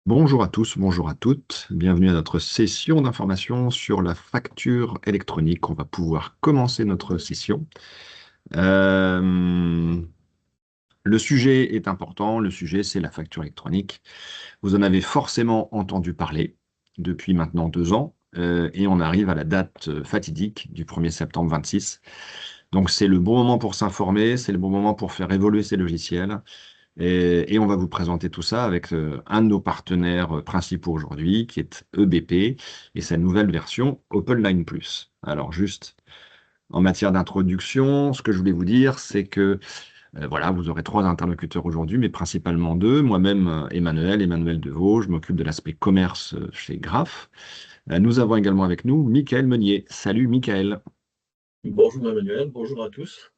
Bonjour à tous, bonjour à toutes. Bienvenue à notre session d'information sur la facture électronique. On va pouvoir commencer notre session. Euh, le sujet est important. Le sujet, c'est la facture électronique. Vous en avez forcément entendu parler depuis maintenant 2 ans. Et on arrive à la date fatidique du 1er septembre 26. Donc c'est le bon moment pour s'informer, c'est le bon moment pour faire évoluer ces logiciels. Et on va vous présenter tout ça avec un de nos partenaires principaux aujourd'hui, qui est EBP, et sa nouvelle version OpenLine Plus. Alors juste en matière d'introduction, ce que je voulais vous dire, c'est que voilà, vous aurez 3 interlocuteurs aujourd'hui, mais principalement deux. Moi-même, Emmanuel Deveau, je m'occupe de l'aspect commerce chez Graph. Nous avons également avec nous Michael Meunier. Salut Michael. Bonjour Emmanuel, bonjour à tous.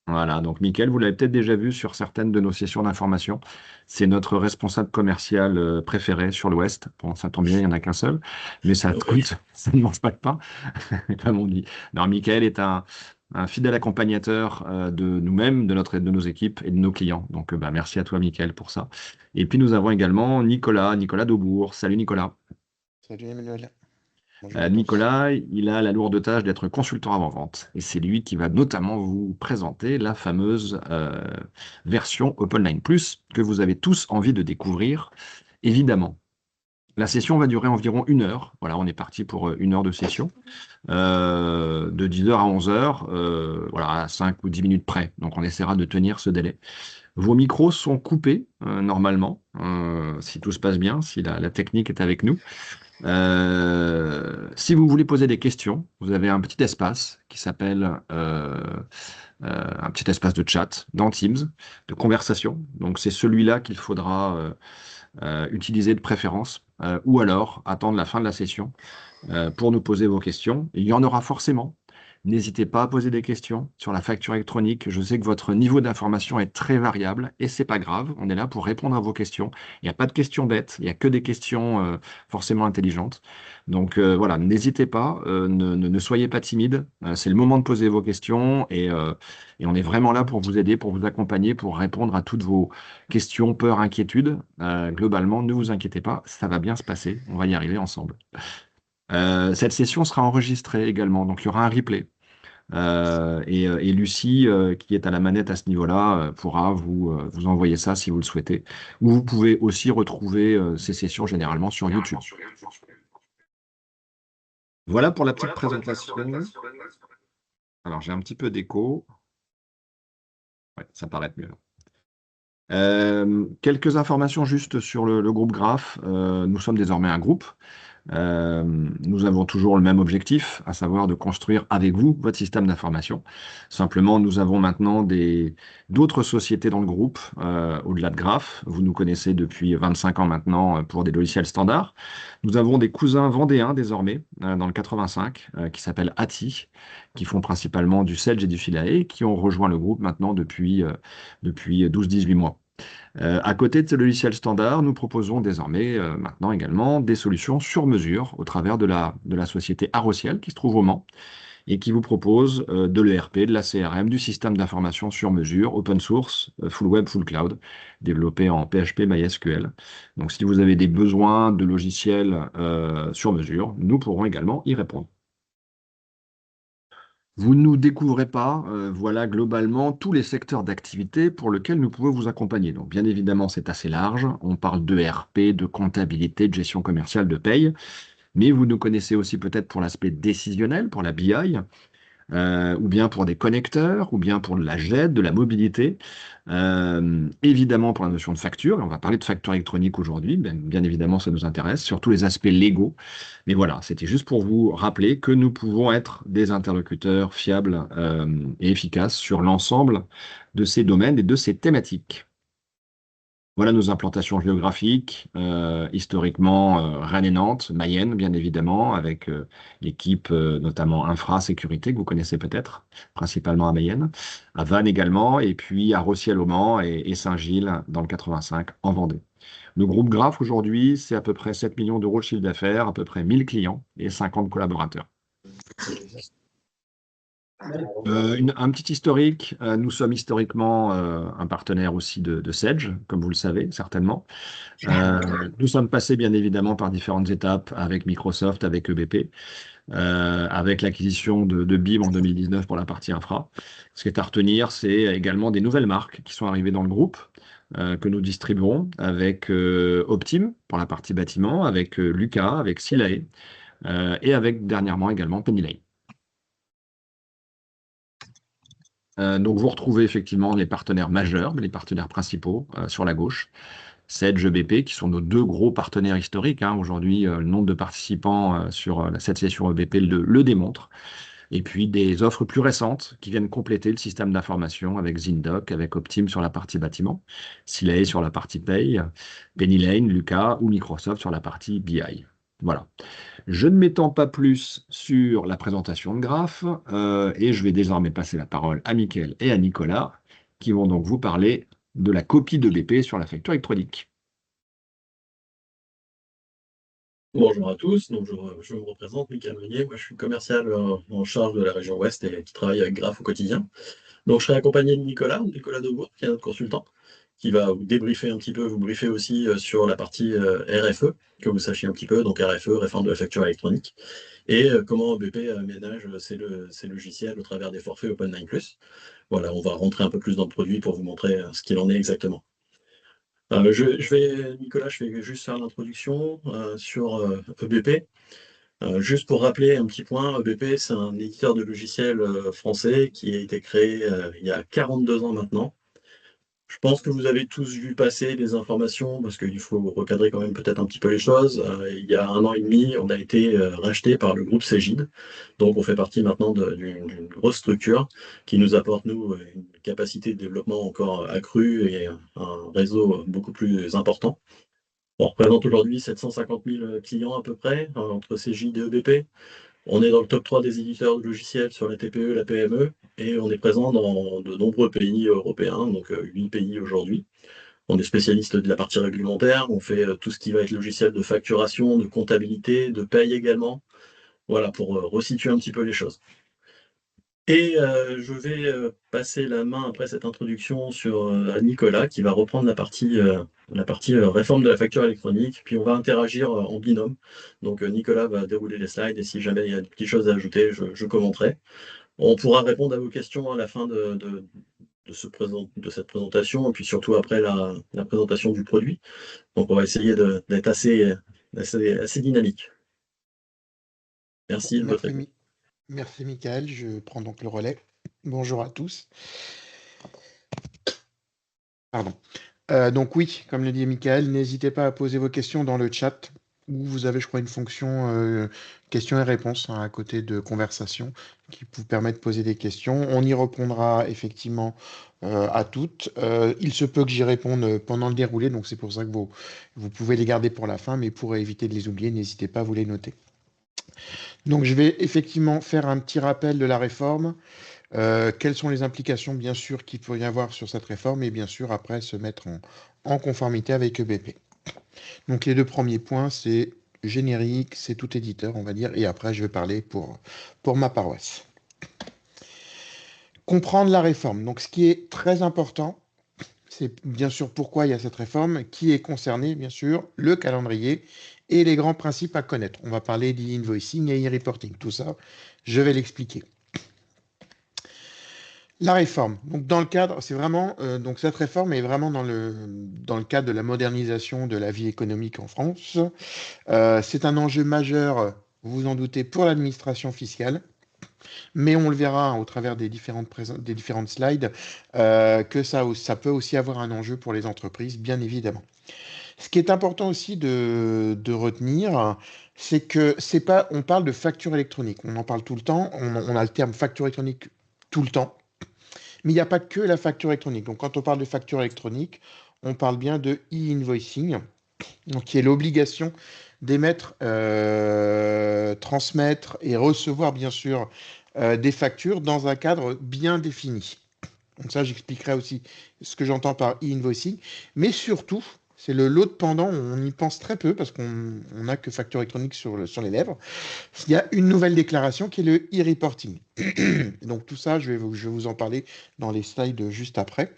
Voilà, donc Mickaël, vous l'avez peut-être déjà vu sur certaines de nos sessions d'information. C'est notre responsable commercial préféré sur l'Ouest. Bon, ça tombe bien, il n'y en a qu'un seul, mais ça Oui, coûte, ça ne mange pas de pain, comme on dit. Non, Mickaël est un fidèle accompagnateur de nous-mêmes, de nos équipes et de nos clients. Donc, bah, merci à toi, Mickaël, pour ça. Et puis, nous avons également Nicolas Daubourg. Salut, Nicolas. Salut Emmanuel, bonjour à tous. Nicolas, il a la lourde tâche d'être consultant avant-vente et c'est lui qui va notamment vous présenter la fameuse version OpenLine Plus que vous avez tous envie de découvrir, évidemment. La session va durer environ 1 heure. Voilà, on est parti pour 1 heure de session, de 10 heures à 11 heures, voilà, à 5 ou 10 minutes près. Donc, on essaiera de tenir ce délai. Vos micros sont coupés normalement, si tout se passe bien, si la technique est avec nous. Si vous voulez poser des questions, vous avez un petit espace qui s'appelle un petit espace de chat dans Teams, de conversation. Donc c'est celui-là qu'il faudra utiliser de préférence, ou alors attendre la fin de la session pour nous poser vos questions. Il y en aura forcément. N'hésitez pas à poser des questions sur la facture électronique. Je sais que votre niveau d'information est très variable et c'est pas grave. On est là pour répondre à vos questions. Il n'y a pas de questions bêtes, il n'y a que des questions forcément intelligentes. Donc voilà, n'hésitez pas, ne soyez pas timide. C'est le moment de poser vos questions et on est vraiment là pour vous aider, pour vous accompagner, pour répondre à toutes vos questions, peurs, inquiétudes. Globalement, ne vous inquiétez pas, ça va bien se passer. On va y arriver ensemble. Cette session sera enregistrée également, donc il y aura un replay. Et Lucie, qui est à la manette à ce niveau-là, pourra vous envoyer ça si vous le souhaitez. Ou vous pouvez aussi retrouver ces sessions généralement sur YouTube. Voilà pour la petite présentation. Alors j'ai un petit peu d'écho. Ouais, ça paraît être mieux. Quelques informations juste sur le groupe Graph. Nous sommes désormais un groupe. Euh, Nous avons toujours le même objectif, à savoir de construire avec vous votre système d'information. Simplement, nous avons maintenant d'autres sociétés dans le groupe, au-delà de Graph. Vous nous connaissez depuis 25 ans maintenant pour des logiciels standards. Nous avons des cousins vendéens désormais, dans le 85, qui s'appellent ATI, qui font principalement du Sedge et du Philae, qui ont rejoint le groupe maintenant depuis 12-18 mois. À côté de ce logiciel standard, nous proposons désormais maintenant également des solutions sur mesure au travers de la société Arociel qui se trouve au Mans et qui vous propose de l'ERP, de la CRM, du système d'information sur mesure, open source, full web, full cloud, développé en PHP MySQL. Donc si vous avez des besoins de logiciels sur mesure, nous pourrons également y répondre. Vous ne nous découvrez pas, voilà globalement tous les secteurs d'activité pour lesquels nous pouvons vous accompagner. Donc bien évidemment, c'est assez large. On parle de RP, de comptabilité, de gestion commerciale, de paye. Mais vous nous connaissez aussi peut-être pour l'aspect décisionnel, pour la BI, ou bien pour des connecteurs, ou bien pour de la GED, de la mobilité, évidemment pour la notion de facture, et on va parler de facture électronique aujourd'hui, bien évidemment ça nous intéresse, sur tous les aspects légaux, mais voilà, c'était juste pour vous rappeler que nous pouvons être des interlocuteurs fiables et efficaces sur l'ensemble de ces domaines et de ces thématiques. Voilà nos implantations géographiques, historiquement Rennes et Nantes, Mayenne bien évidemment, avec l'équipe notamment infra-sécurité que vous connaissez peut-être, principalement à Mayenne, à Vannes également, et puis à Rossiel au Mans et Saint-Gilles dans le 85 en Vendée. Le groupe Graph aujourd'hui, c'est à peu près 7 millions d'euros de chiffre d'affaires, à peu près 1000 clients et 50 collaborateurs. Un petit historique, nous sommes historiquement un partenaire aussi de Sedge, comme vous le savez certainement. Nous sommes passés bien évidemment par différentes étapes avec Microsoft, avec EBP, avec l'acquisition de BIM en 2019 pour la partie infra. Ce qui est à retenir, c'est également des nouvelles marques qui sont arrivées dans le groupe, que nous distribuerons avec Optim pour la partie bâtiment, avec Luca, avec Silae, et avec dernièrement également Penny Lane. Donc vous retrouvez effectivement les partenaires majeurs, les partenaires principaux sur la gauche, Sedge, EBP, qui sont nos deux gros partenaires historiques. Aujourd'hui, le nombre de participants sur cette session EBP le démontre. Et puis des offres plus récentes qui viennent compléter le système d'information avec Zindoc, avec Optim sur la partie bâtiment, Silae sur la partie paye, Penny Lane, Luca ou Microsoft sur la partie BI. Voilà. Je ne m'étends pas plus sur la présentation de graphes et je vais désormais passer la parole à Mickaël et à Nicolas qui vont donc vous parler de la copie de BP sur la facture électronique. Bonjour à tous, donc je me représente, Mickaël Meunier, moi je suis commercial en charge de la région Ouest et qui travaille avec Graph au quotidien. Donc je serai accompagné de Nicolas Debourg, qui est notre consultant, qui va vous débriefer un petit peu, vous briefer aussi sur la partie RFE, que vous sachiez un petit peu, donc RFE, réforme de la facture électronique, et comment BP ménage ces logiciels au travers des forfaits OpenLine+. Voilà, on va rentrer un peu plus dans le produit pour vous montrer ce qu'il en est exactement. Nicolas, je vais juste faire l'introduction sur EBP. Juste pour rappeler un petit point, EBP, c'est un éditeur de logiciels français qui a été créé il y a 42 ans maintenant. Je pense que vous avez tous vu passer des informations, parce qu'il faut recadrer quand même peut-être un petit peu les choses. Il y a 1 an et demi, on a été racheté par le groupe Cegid. Donc on fait partie maintenant d'une grosse structure qui nous apporte, nous, une capacité de développement encore accrue et un réseau beaucoup plus important. On représente aujourd'hui 750 000 clients à peu près, entre Cegid et EBP. On est dans le top 3 des éditeurs de logiciels sur la TPE, la PME, et on est présent dans de nombreux pays européens, donc 8 pays aujourd'hui. On est spécialiste de la partie réglementaire, on fait tout ce qui va être logiciel de facturation, de comptabilité, de paye également. Voilà, pour resituer un petit peu les choses. Et je vais passer la main après cette introduction à Nicolas qui va reprendre la partie réforme de la facture électronique, puis on va interagir en binôme. Donc Nicolas va dérouler les slides et si jamais il y a des petites choses à ajouter, je commenterai. On pourra répondre à vos questions à la fin de cette présentation et puis surtout après la présentation du produit. Donc on va essayer d'être assez dynamique. Merci de votre écoute. Merci Mickaël, je prends donc le relais. Bonjour à tous. Pardon. Donc oui, comme le dit Mickaël, n'hésitez pas à poser vos questions dans le chat où vous avez, je crois, une fonction questions et réponses à côté de conversation qui vous permet de poser des questions. On y répondra effectivement à toutes. Il se peut que j'y réponde pendant le déroulé, donc c'est pour ça que vous pouvez les garder pour la fin, mais pour éviter de les oublier, n'hésitez pas à vous les noter. Donc je vais effectivement faire un petit rappel de la réforme. Quelles sont les implications, bien sûr, qu'il peut y avoir sur cette réforme et bien sûr, après, se mettre en conformité avec EBP. Donc, les deux premiers points, c'est générique, c'est tout éditeur, on va dire, et après, je vais parler pour ma paroisse. Comprendre la réforme. Donc, ce qui est très important, c'est bien sûr pourquoi il y a cette réforme, qui est concerné, bien sûr, le calendrier et les grands principes à connaître. On va parler d'e-invoicing et e-reporting. Tout ça, je vais l'expliquer. La réforme. Donc, dans le cadre, c'est vraiment, donc cette réforme est vraiment dans le cadre de la modernisation de la vie économique en France. C'est un enjeu majeur, vous vous en doutez, pour l'administration fiscale. Mais on le verra au travers des différentes slides, que ça peut aussi avoir un enjeu pour les entreprises, bien évidemment. Ce qui est important aussi de retenir, c'est que on parle de facture électronique. On en parle tout le temps. On a le terme facture électronique tout le temps. Mais il n'y a pas que la facture électronique. Donc, quand on parle de facture électronique, on parle bien de e-invoicing, donc qui est l'obligation d'émettre, transmettre et recevoir, bien sûr, des factures dans un cadre bien défini. Donc ça, j'expliquerai aussi ce que j'entends par e-invoicing. Mais surtout, C'est l'autre pendant, on y pense très peu parce qu'on n'a que facture électronique sur les lèvres. Il y a une nouvelle déclaration qui est le e-reporting. Donc tout ça, je vais vous en parler dans les slides juste après.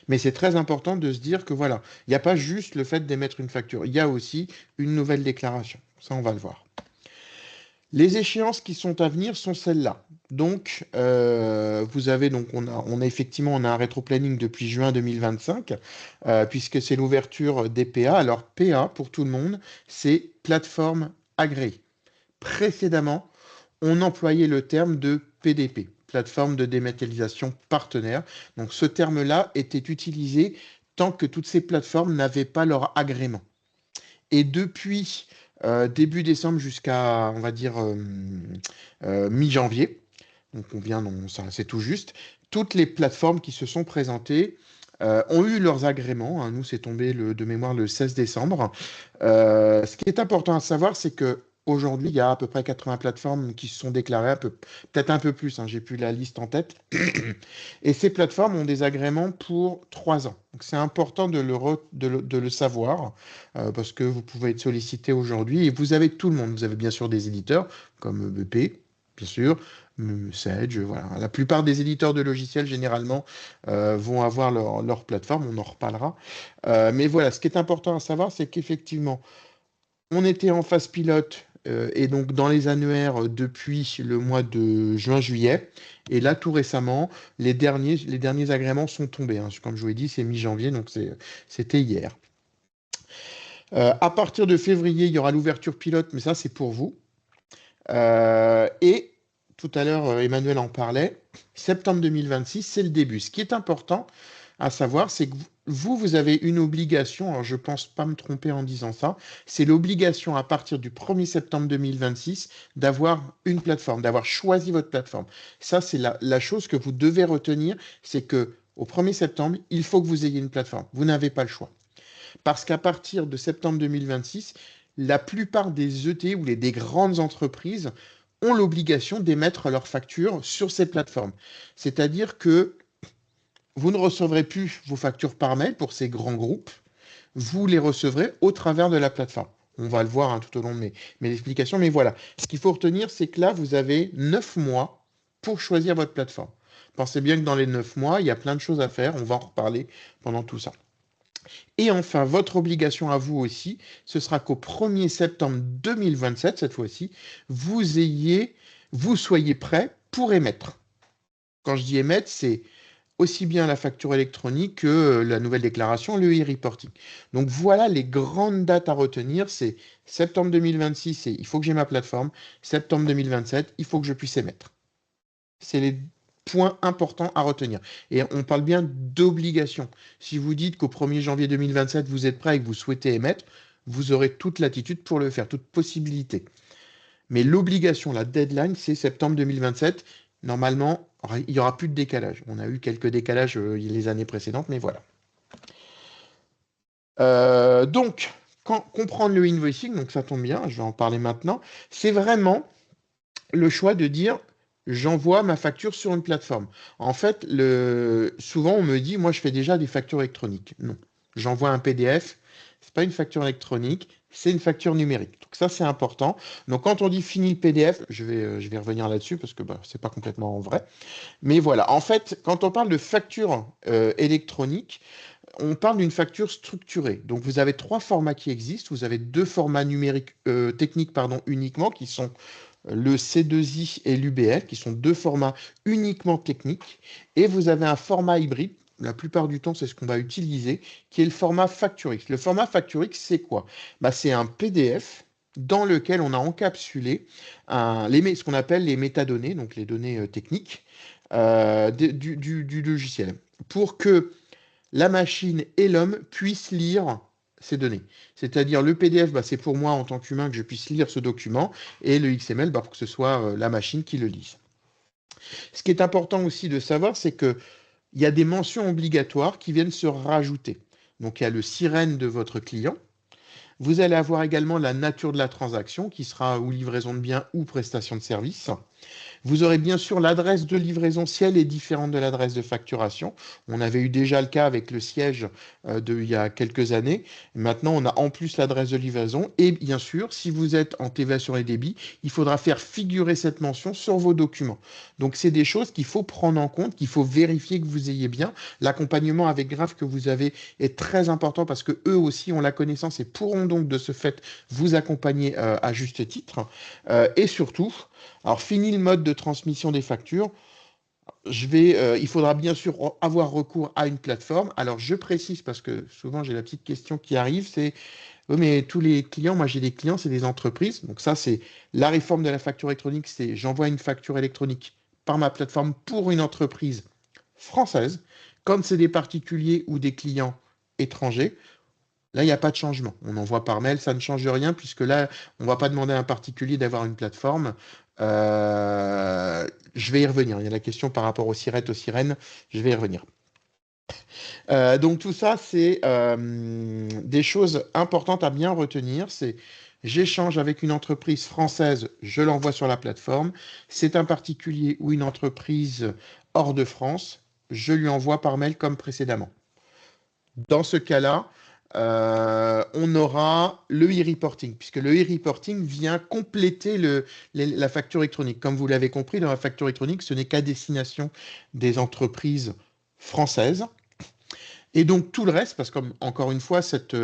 Mais c'est très important de se dire que voilà, il n'y a pas juste le fait d'émettre une facture, il y a aussi une nouvelle déclaration. Ça, on va le voir. Les échéances qui sont à venir sont celles-là. Donc, vous avez donc on a effectivement on a un rétro-planning depuis juin 2025, puisque c'est l'ouverture des PA. Alors PA pour tout le monde, c'est plateforme agréée. Précédemment, on employait le terme de PDP, plateforme de dématérialisation partenaire. Donc ce terme-là était utilisé tant que toutes ces plateformes n'avaient pas leur agrément. Et depuis début décembre jusqu'à, on va dire, mi-janvier, donc on vient, non, ça, c'est tout juste, toutes les plateformes qui se sont présentées ont eu leurs agréments. Hein. Nous, c'est tombé de mémoire le 16 décembre. Ce qui est important à savoir, c'est que aujourd'hui, il y a à peu près 80 plateformes qui se sont déclarées, peut-être un peu plus, hein, j'ai plus la liste en tête. Et ces plateformes ont des agréments pour 3 ans. Donc c'est important de le savoir, parce que vous pouvez être sollicité aujourd'hui. Et vous avez tout le monde. Vous avez bien sûr des éditeurs comme BP, bien sûr, Sage, voilà. La plupart des éditeurs de logiciels, généralement, vont avoir leur plateforme, on en reparlera. Mais voilà, ce qui est important à savoir, c'est qu'effectivement, on était en phase pilote et donc dans les annuaires depuis le mois de juin-juillet. Et là, tout récemment, les derniers agréments sont tombés. Hein. Comme je vous l'ai dit, c'est mi-janvier, donc c'était hier. À partir de février, il y aura l'ouverture pilote, mais ça, c'est pour vous. Et tout à l'heure, Emmanuel en parlait, septembre 2026, c'est le début. Ce qui est important à savoir, c'est que vous avez une obligation, alors je ne pense pas me tromper en disant ça, c'est l'obligation à partir du 1er septembre 2026 d'avoir une plateforme, d'avoir choisi votre plateforme. Ça, c'est la chose que vous devez retenir, c'est que au 1er septembre, il faut que vous ayez une plateforme. Vous n'avez pas le choix. Parce qu'à partir de septembre 2026, la plupart des ET ou des grandes entreprises ont l'obligation d'émettre leurs factures sur ces plateformes. C'est-à-dire que vous ne recevrez plus vos factures par mail pour ces grands groupes, vous les recevrez au travers de la plateforme. On va le voir hein, tout au long de mes explications, mais voilà. Ce qu'il faut retenir, c'est que là, vous avez 9 mois pour choisir votre plateforme. Pensez bien que dans les 9 mois, il y a plein de choses à faire, on va en reparler pendant tout ça. Et enfin, votre obligation à vous aussi, ce sera qu'au 1er septembre 2027, cette fois-ci, vous soyez prêt pour émettre. Quand je dis émettre, c'est aussi bien la facture électronique que la nouvelle déclaration, le e-reporting. Donc voilà les grandes dates à retenir, c'est septembre 2026, il faut que j'ai ma plateforme, septembre 2027, il faut que je puisse émettre. C'est les points importants à retenir. Et on parle bien d'obligation. Si vous dites qu'au 1er janvier 2027, vous êtes prêt et que vous souhaitez émettre, vous aurez toute latitude pour le faire, toute possibilité. Mais l'obligation, la deadline, c'est septembre 2027. Normalement, il n'y aura plus de décalage. On a eu quelques décalages les années précédentes, mais voilà. Donc, comprendre le invoicing, donc ça tombe bien, je vais en parler maintenant, c'est vraiment le choix de dire j'envoie ma facture sur une plateforme. En fait, souvent on me dit, moi je fais déjà des factures électroniques. Non, j'envoie un PDF, c'est pas une facture électronique, c'est une facture numérique. Donc ça c'est important. Donc quand on dit fini le PDF, je vais revenir là-dessus parce que c'est pas complètement vrai. Mais voilà, en fait, quand on parle de facture électronique, on parle d'une facture structurée. Donc vous avez 3 formats qui existent. Vous avez 2 formats numériques techniques uniquement qui sont le C2I et l'UBL, qui sont 2 formats uniquement techniques. Et vous avez un format hybride, la plupart du temps c'est ce qu'on va utiliser, qui est le format FactureX. Le format FactureX, c'est quoi? C'est un PDF dans lequel on a encapsulé ce qu'on appelle les métadonnées, donc les données techniques du logiciel, pour que la machine et l'homme puissent lire ces données. C'est-à-dire le PDF, c'est pour moi en tant qu'humain que je puisse lire ce document, et le XML pour que ce soit la machine qui le lise. Ce qui est important aussi de savoir, c'est qu'il y a des mentions obligatoires qui viennent se rajouter. Donc il y a le sirène de votre client. Vous allez avoir également la nature de la transaction qui sera ou livraison de biens ou prestation de services. Vous aurez bien sûr l'adresse de livraison si elle est différente de l'adresse de facturation. On avait eu déjà le cas avec le siège il y a quelques années. Maintenant, on a en plus l'adresse de livraison. Et bien sûr, si vous êtes en TVA sur les débits, il faudra faire figurer cette mention sur vos documents. Donc, c'est des choses qu'il faut prendre en compte, qu'il faut vérifier que vous ayez bien. L'accompagnement avec Graph que vous avez est très important parce que eux aussi ont la connaissance et pourront donc de ce fait vous accompagner à juste titre. Et surtout, alors, fini le mode de transmission des factures. Il faudra bien sûr avoir recours à une plateforme. Alors, je précise parce que souvent j'ai la petite question qui arrive, c'est oui, mais tous les clients, moi j'ai des clients, c'est des entreprises. Donc ça, c'est la réforme de la facture électronique, c'est j'envoie une facture électronique par ma plateforme pour une entreprise française. Quand c'est des particuliers ou des clients étrangers, là, il n'y a pas de changement. On envoie par mail, ça ne change rien, puisque là, on ne va pas demander à un particulier d'avoir une plateforme. Je vais y revenir. Il y a la question par rapport aux sirettes, aux sirènes. Je vais y revenir. Donc tout ça, c'est des choses importantes à bien retenir. C'est j'échange avec une entreprise française, je l'envoie sur la plateforme. C'est un particulier ou une entreprise hors de France, je lui envoie par mail comme précédemment. Dans ce cas-là, on aura le e-reporting, puisque le e-reporting vient compléter la facture électronique. Comme vous l'avez compris, dans la facture électronique, ce n'est qu'à destination des entreprises françaises. Et donc tout le reste, parce que encore une fois, cette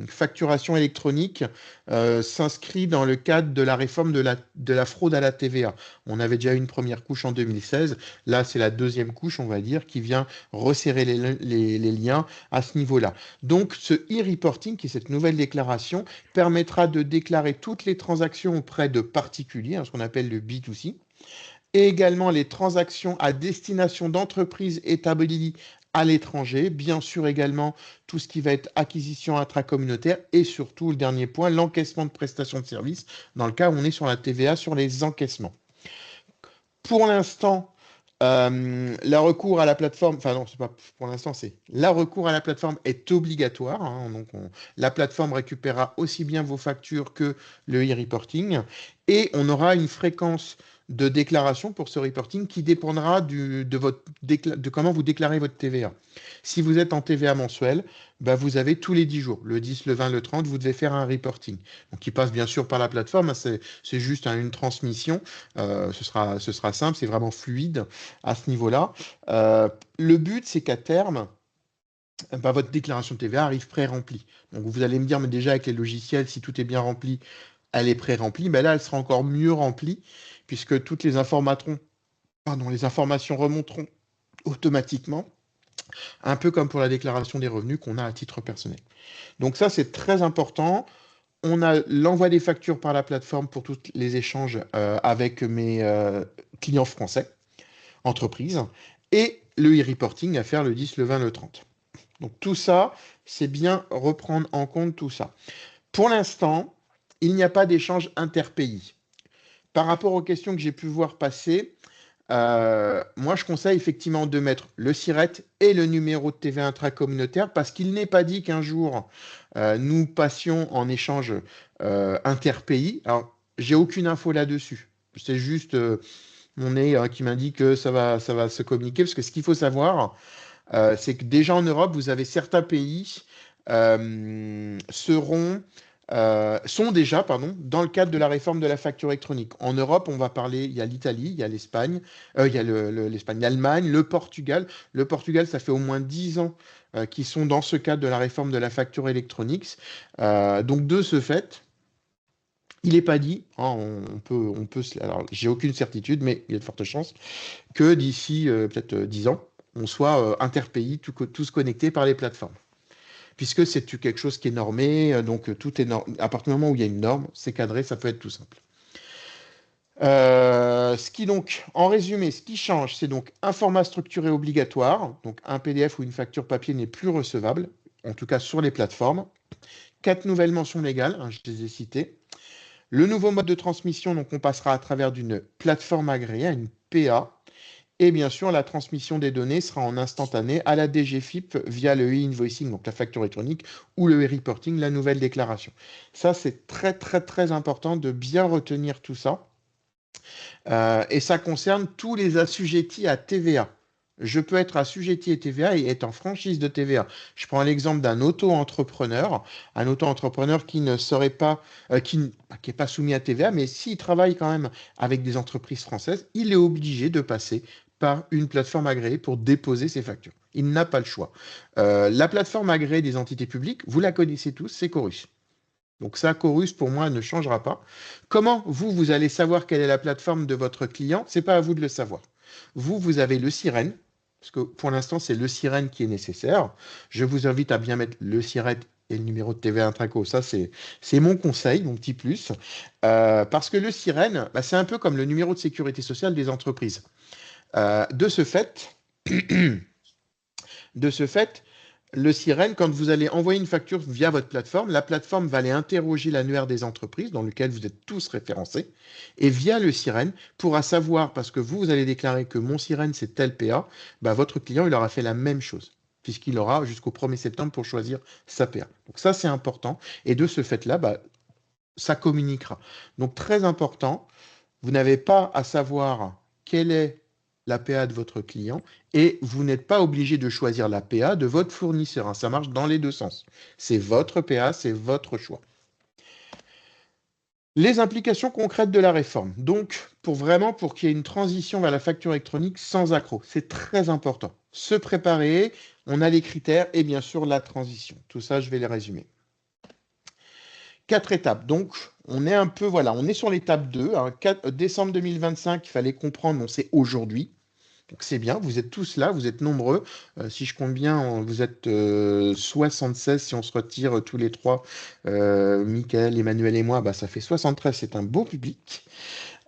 facturation électronique s'inscrit dans le cadre de la réforme de la fraude à la TVA. On avait déjà eu une première couche en 2016. Là, c'est la deuxième couche, on va dire, qui vient resserrer les liens à ce niveau-là. Donc ce e-reporting, qui est cette nouvelle déclaration, permettra de déclarer toutes les transactions auprès de particuliers, ce qu'on appelle le B2C, et également les transactions à destination d'entreprises établies à l'étranger, bien sûr également tout ce qui va être acquisition intracommunautaire et surtout le dernier point, l'encaissement de prestations de services dans le cas où on est sur la TVA sur les encaissements. Pour l'instant, le recours à la plateforme, enfin non, c'est pas pour l'instant, c'est la recours à la plateforme est obligatoire. Donc la plateforme récupérera aussi bien vos factures que le e-reporting et on aura une fréquence de déclaration pour ce reporting qui dépendra de comment vous déclarez votre TVA. Si vous êtes en TVA mensuel, vous avez tous les 10 jours, le 10, le 20, le 30, vous devez faire un reporting. Donc, il passe bien sûr par la plateforme, c'est juste une transmission, ce sera simple, c'est vraiment fluide à ce niveau-là. Le but, c'est qu'à terme, votre déclaration de TVA arrive pré-remplie. Donc, vous allez me dire, mais déjà avec les logiciels, si tout est bien rempli, elle est pré-remplie. Là, elle sera encore mieux remplie puisque toutes les informations remonteront automatiquement, un peu comme pour la déclaration des revenus qu'on a à titre personnel. Donc ça, c'est très important. On a l'envoi des factures par la plateforme pour tous les échanges avec mes clients français, entreprises, et le e-reporting à faire le 10, le 20, le 30. Donc tout ça, c'est bien reprendre en compte tout ça. Pour l'instant, il n'y a pas d'échange interpays. Par rapport aux questions que j'ai pu voir passer, moi, je conseille effectivement de mettre le SIRET et le numéro de TVA intracommunautaire parce qu'il n'est pas dit qu'un jour, nous passions en échange interpays. Alors, j'ai aucune info là-dessus. C'est juste mon nez qui m'indique que ça va se communiquer parce que ce qu'il faut savoir, c'est que déjà en Europe, vous avez certains pays sont déjà, dans le cadre de la réforme de la facture électronique. En Europe, on va parler, il y a l'Italie, il y a l'Espagne, il y a l'Espagne, l'Allemagne, le Portugal. Le Portugal, ça fait au moins 10 ans qu'ils sont dans ce cadre de la réforme de la facture électronique. Donc, de ce fait, il n'est pas dit, alors j'ai aucune certitude, mais il y a de fortes chances que d'ici peut-être 10 ans, on soit interpays, tous connectés par les plateformes. Puisque c'est quelque chose qui est normé, donc tout est normé. À partir du moment où il y a une norme, c'est cadré, ça peut être tout simple. En résumé, ce qui change, c'est donc un format structuré obligatoire, donc un PDF ou une facture papier n'est plus recevable, en tout cas sur les plateformes. 4 nouvelles mentions légales, je les ai citées. Le nouveau mode de transmission, donc on passera à travers d'une plateforme agréée, une PA. Et bien sûr, la transmission des données sera en instantané à la DGFiP via le e-invoicing, donc la facture électronique, ou le e-reporting, la nouvelle déclaration. Ça, c'est très, très, très important de bien retenir tout ça. Et ça concerne tous les assujettis à TVA. Je peux être assujetti à TVA et être en franchise de TVA. Je prends l'exemple d'un auto-entrepreneur, un auto-entrepreneur qui ne serait pas, qui n'est pas soumis à TVA, mais s'il travaille quand même avec des entreprises françaises, il est obligé de passer par une plateforme agréée pour déposer ses factures. Il n'a pas le choix. La plateforme agréée des entités publiques, vous la connaissez tous, c'est Chorus. Donc ça, Chorus, pour moi, ne changera pas. Comment vous allez savoir quelle est la plateforme de votre client? C'est pas à vous de le savoir. Vous avez le Sirène, parce que pour l'instant, c'est le Sirène qui est nécessaire. Je vous invite à bien mettre le Sirène et le numéro de TVA Intraco. Ça, c'est mon conseil, mon petit plus. Parce que le Sirène, bah, c'est un peu comme le numéro de sécurité sociale des entreprises. De ce fait, le Sirène, quand vous allez envoyer une facture via votre plateforme, la plateforme va aller interroger l'annuaire des entreprises dans lequel vous êtes tous référencés. Et via le Sirène, pourra savoir, parce que vous allez déclarer que mon Sirène, c'est tel PA, bah, votre client, il aura fait la même chose, puisqu'il aura jusqu'au 1er septembre pour choisir sa PA. Donc ça, c'est important. Et de ce fait-là, bah, ça communiquera. Donc très important, vous n'avez pas à savoir quelle est la PA de votre client et vous n'êtes pas obligé de choisir la PA de votre fournisseur, hein. Ça marche dans les deux sens. C'est votre PA, c'est votre choix. Les implications concrètes de la réforme. Donc, pour qu'il y ait une transition vers la facture électronique sans accroc, c'est très important. Se préparer, on a les critères et bien sûr la transition. Tout ça, je vais les résumer. 4 étapes. Donc, on est sur l'étape 2. 4 décembre 2025, il fallait comprendre, bon, c'est aujourd'hui. Donc, c'est bien, vous êtes tous là, vous êtes nombreux. Si je compte bien, vous êtes 76 si on se retire tous les trois. Michael, Emmanuel et moi, bah, ça fait 73, c'est un beau public.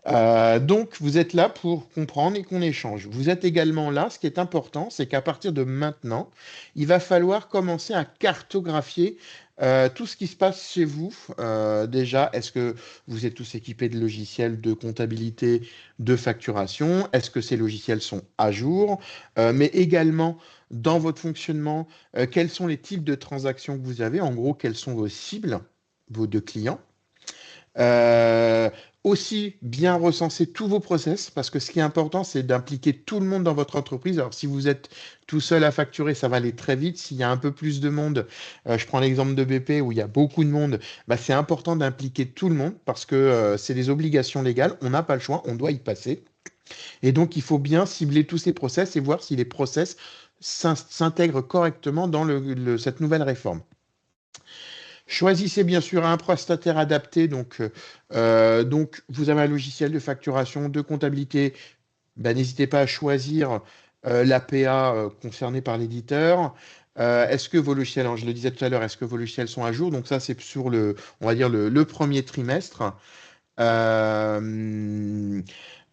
Donc, vous êtes là pour comprendre et qu'on échange. Vous êtes également là, ce qui est important, c'est qu'à partir de maintenant, il va falloir commencer à cartographier tout ce qui se passe chez vous. Déjà, est-ce que vous êtes tous équipés de logiciels de comptabilité, de facturation? Est-ce que ces logiciels sont à jour? Mais également, dans votre fonctionnement, quels sont les types de transactions que vous avez? En gros, quelles sont vos cibles, vos deux clients? Aussi bien recenser tous vos process, parce que ce qui est important, c'est d'impliquer tout le monde dans votre entreprise. Alors, si vous êtes tout seul à facturer, ça va aller très vite. S'il y a un peu plus de monde, je prends l'exemple de BP où il y a beaucoup de monde, bah, c'est important d'impliquer tout le monde parce que c'est des obligations légales. On n'a pas le choix, on doit y passer. Et donc, il faut bien cibler tous ces process et voir si les process s'intègrent correctement dans cette nouvelle réforme. Choisissez bien sûr un prestataire adapté. Donc, vous avez un logiciel de facturation, de comptabilité. Ben, n'hésitez pas à choisir l'APA concernée par l'éditeur. Est-ce que vos logiciels, je le disais tout à l'heure, est-ce que vos logiciels sont à jour? Donc ça, c'est sur on va dire le premier trimestre.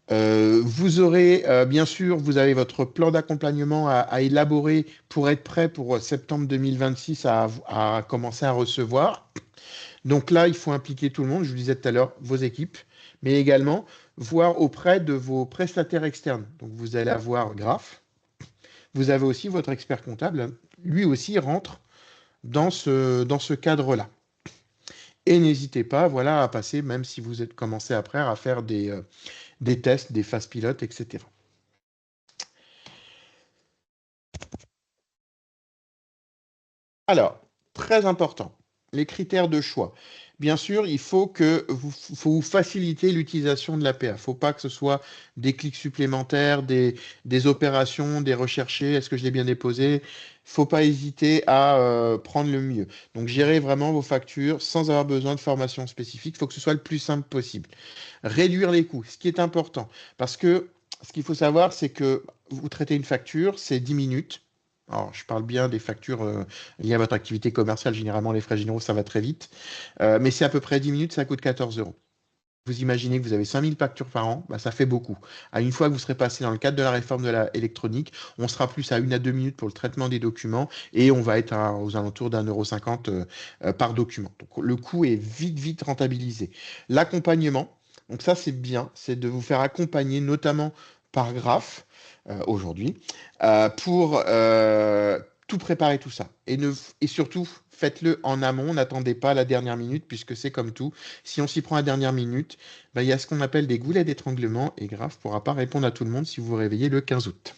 Vous aurez, bien sûr, vous avez votre plan d'accompagnement à élaborer pour être prêt pour septembre 2026 à commencer à recevoir. Donc là, il faut impliquer tout le monde, je vous disais tout à l'heure, vos équipes, mais également voir auprès de vos prestataires externes. Donc vous allez avoir Graph, vous avez aussi votre expert comptable, lui aussi rentre dans ce cadre-là. Et n'hésitez pas, voilà, à passer, même si vous êtes commencé après, à faire des tests, des phases pilotes, etc. Alors, très important, les critères de choix. Bien sûr, il faut vous faciliter l'utilisation de l'APA. Il ne faut pas que ce soit des clics supplémentaires, des opérations, des recherchés. Est-ce que je l'ai bien déposé? Il ne faut pas hésiter à prendre le mieux. Donc, gérez vraiment vos factures sans avoir besoin de formation spécifique. Il faut que ce soit le plus simple possible. Réduire les coûts, ce qui est important. Parce que ce qu'il faut savoir, c'est que vous traitez une facture, c'est 10 minutes. Alors, je parle bien des factures liées à votre activité commerciale. Généralement, les frais généraux, ça va très vite. Mais c'est à peu près 10 minutes, ça coûte 14 euros. Vous imaginez que vous avez 5000 factures par an, bah, ça fait beaucoup. Une fois que vous serez passé dans le cadre de la réforme de l'électronique, on sera plus à 1 à 2 minutes pour le traitement des documents et on va être aux alentours d'1,50 € par document. Donc, le coût est vite rentabilisé. L'accompagnement, donc ça, c'est bien, c'est de vous faire accompagner, notamment par Graph, aujourd'hui, pour tout préparer tout ça. Et surtout, faites-le en amont, n'attendez pas la dernière minute, puisque c'est comme tout. Si on s'y prend à la dernière minute, il y a ce qu'on appelle des goulets d'étranglement, et Graph ne pourra pas répondre à tout le monde si vous vous réveillez le 15 août.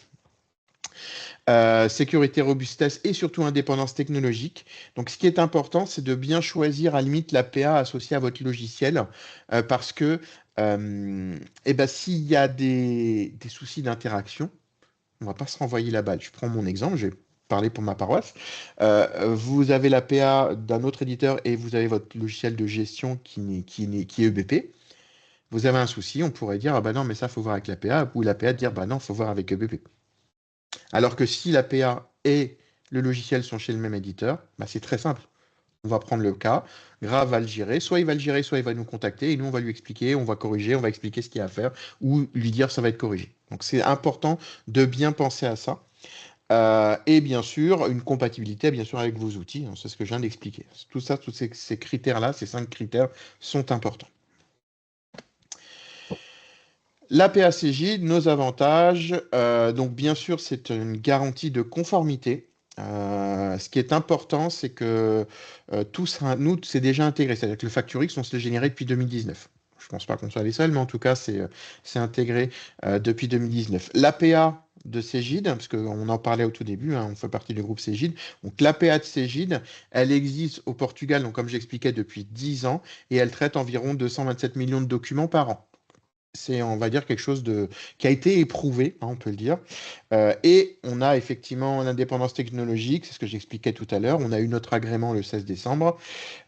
Sécurité, robustesse et surtout indépendance technologique. Donc, ce qui est important, c'est de bien choisir à la limite l'APA associée à votre logiciel parce que s'il y a des soucis d'interaction, on ne va pas se renvoyer la balle. Je prends mon exemple, je vais parler pour ma paroisse. Vous avez l'APA d'un autre éditeur et vous avez votre logiciel de gestion qui est EBP. Vous avez un souci, on pourrait dire, ah bah non, mais ça, il faut voir avec l'APA, ou l'APA dire, bah non, il faut voir avec EBP. Alors que si l'APA et le logiciel sont chez le même éditeur, bah c'est très simple. On va prendre le cas, Graph va le gérer, soit il va le gérer, soit il va nous contacter, et nous on va lui expliquer, on va corriger, on va expliquer ce qu'il y a à faire, ou lui dire ça va être corrigé. Donc c'est important de bien penser à ça. Et bien sûr, une compatibilité bien sûr avec vos outils, hein, c'est ce que je viens d'expliquer. Tout ça, tous ces critères-là, ces 5 critères sont importants. L'APA Cegid, nos avantages, donc bien sûr, c'est une garantie de conformité. Ce qui est important, c'est que tout sera, nous, c'est déjà intégré. C'est-à-dire que le Facturix, on se l'est généré depuis 2019. Je ne pense pas qu'on soit les seuls, mais en tout cas, c'est intégré depuis 2019. L'APA de Cegid, parce qu'on en parlait au tout début, hein, on fait partie du groupe Cegid. Donc l'APA de Cegid, elle existe au Portugal, donc comme j'expliquais, depuis 10 ans, et elle traite environ 227 millions de documents par an. C'est, on va dire, quelque chose qui a été éprouvé, hein, on peut le dire. Et on a effectivement l'indépendance technologique, c'est ce que j'expliquais tout à l'heure. On a eu notre agrément le 16 décembre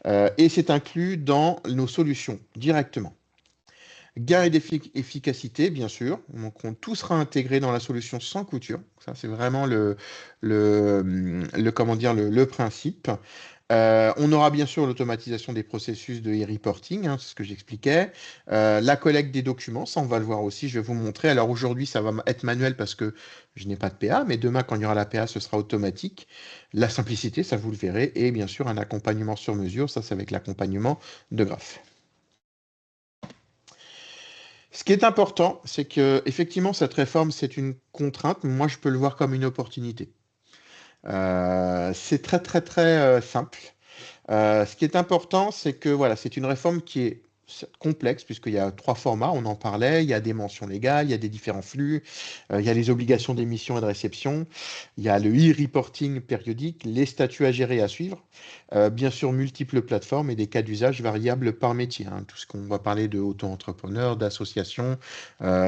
et c'est inclus dans nos solutions directement. Gain et d'efficacité, bien sûr. Donc, tout sera intégré dans la solution sans couture. Ça, c'est vraiment le principe. On aura bien sûr l'automatisation des processus de e-reporting, hein, c'est ce que j'expliquais. La collecte des documents, ça on va le voir aussi, je vais vous montrer. Alors aujourd'hui, ça va être manuel parce que je n'ai pas de PA, mais demain, quand il y aura la PA, ce sera automatique. La simplicité, ça vous le verrez. Et bien sûr, un accompagnement sur mesure, ça c'est avec l'accompagnement de Graph. Ce qui est important, c'est que effectivement cette réforme, c'est une contrainte, mais moi je peux le voir comme une opportunité. C'est très très très simple. Ce qui est important, c'est que voilà, c'est une réforme qui est complexe, puisqu'il y a 3 formats, on en parlait, il y a des mentions légales, il y a des différents flux, il y a les obligations d'émission et de réception, il y a le e-reporting périodique, les statuts à gérer et à suivre, bien sûr multiples plateformes et des cas d'usage variables par métier, hein, tout ce qu'on va parler de auto-entrepreneurs, d'associations,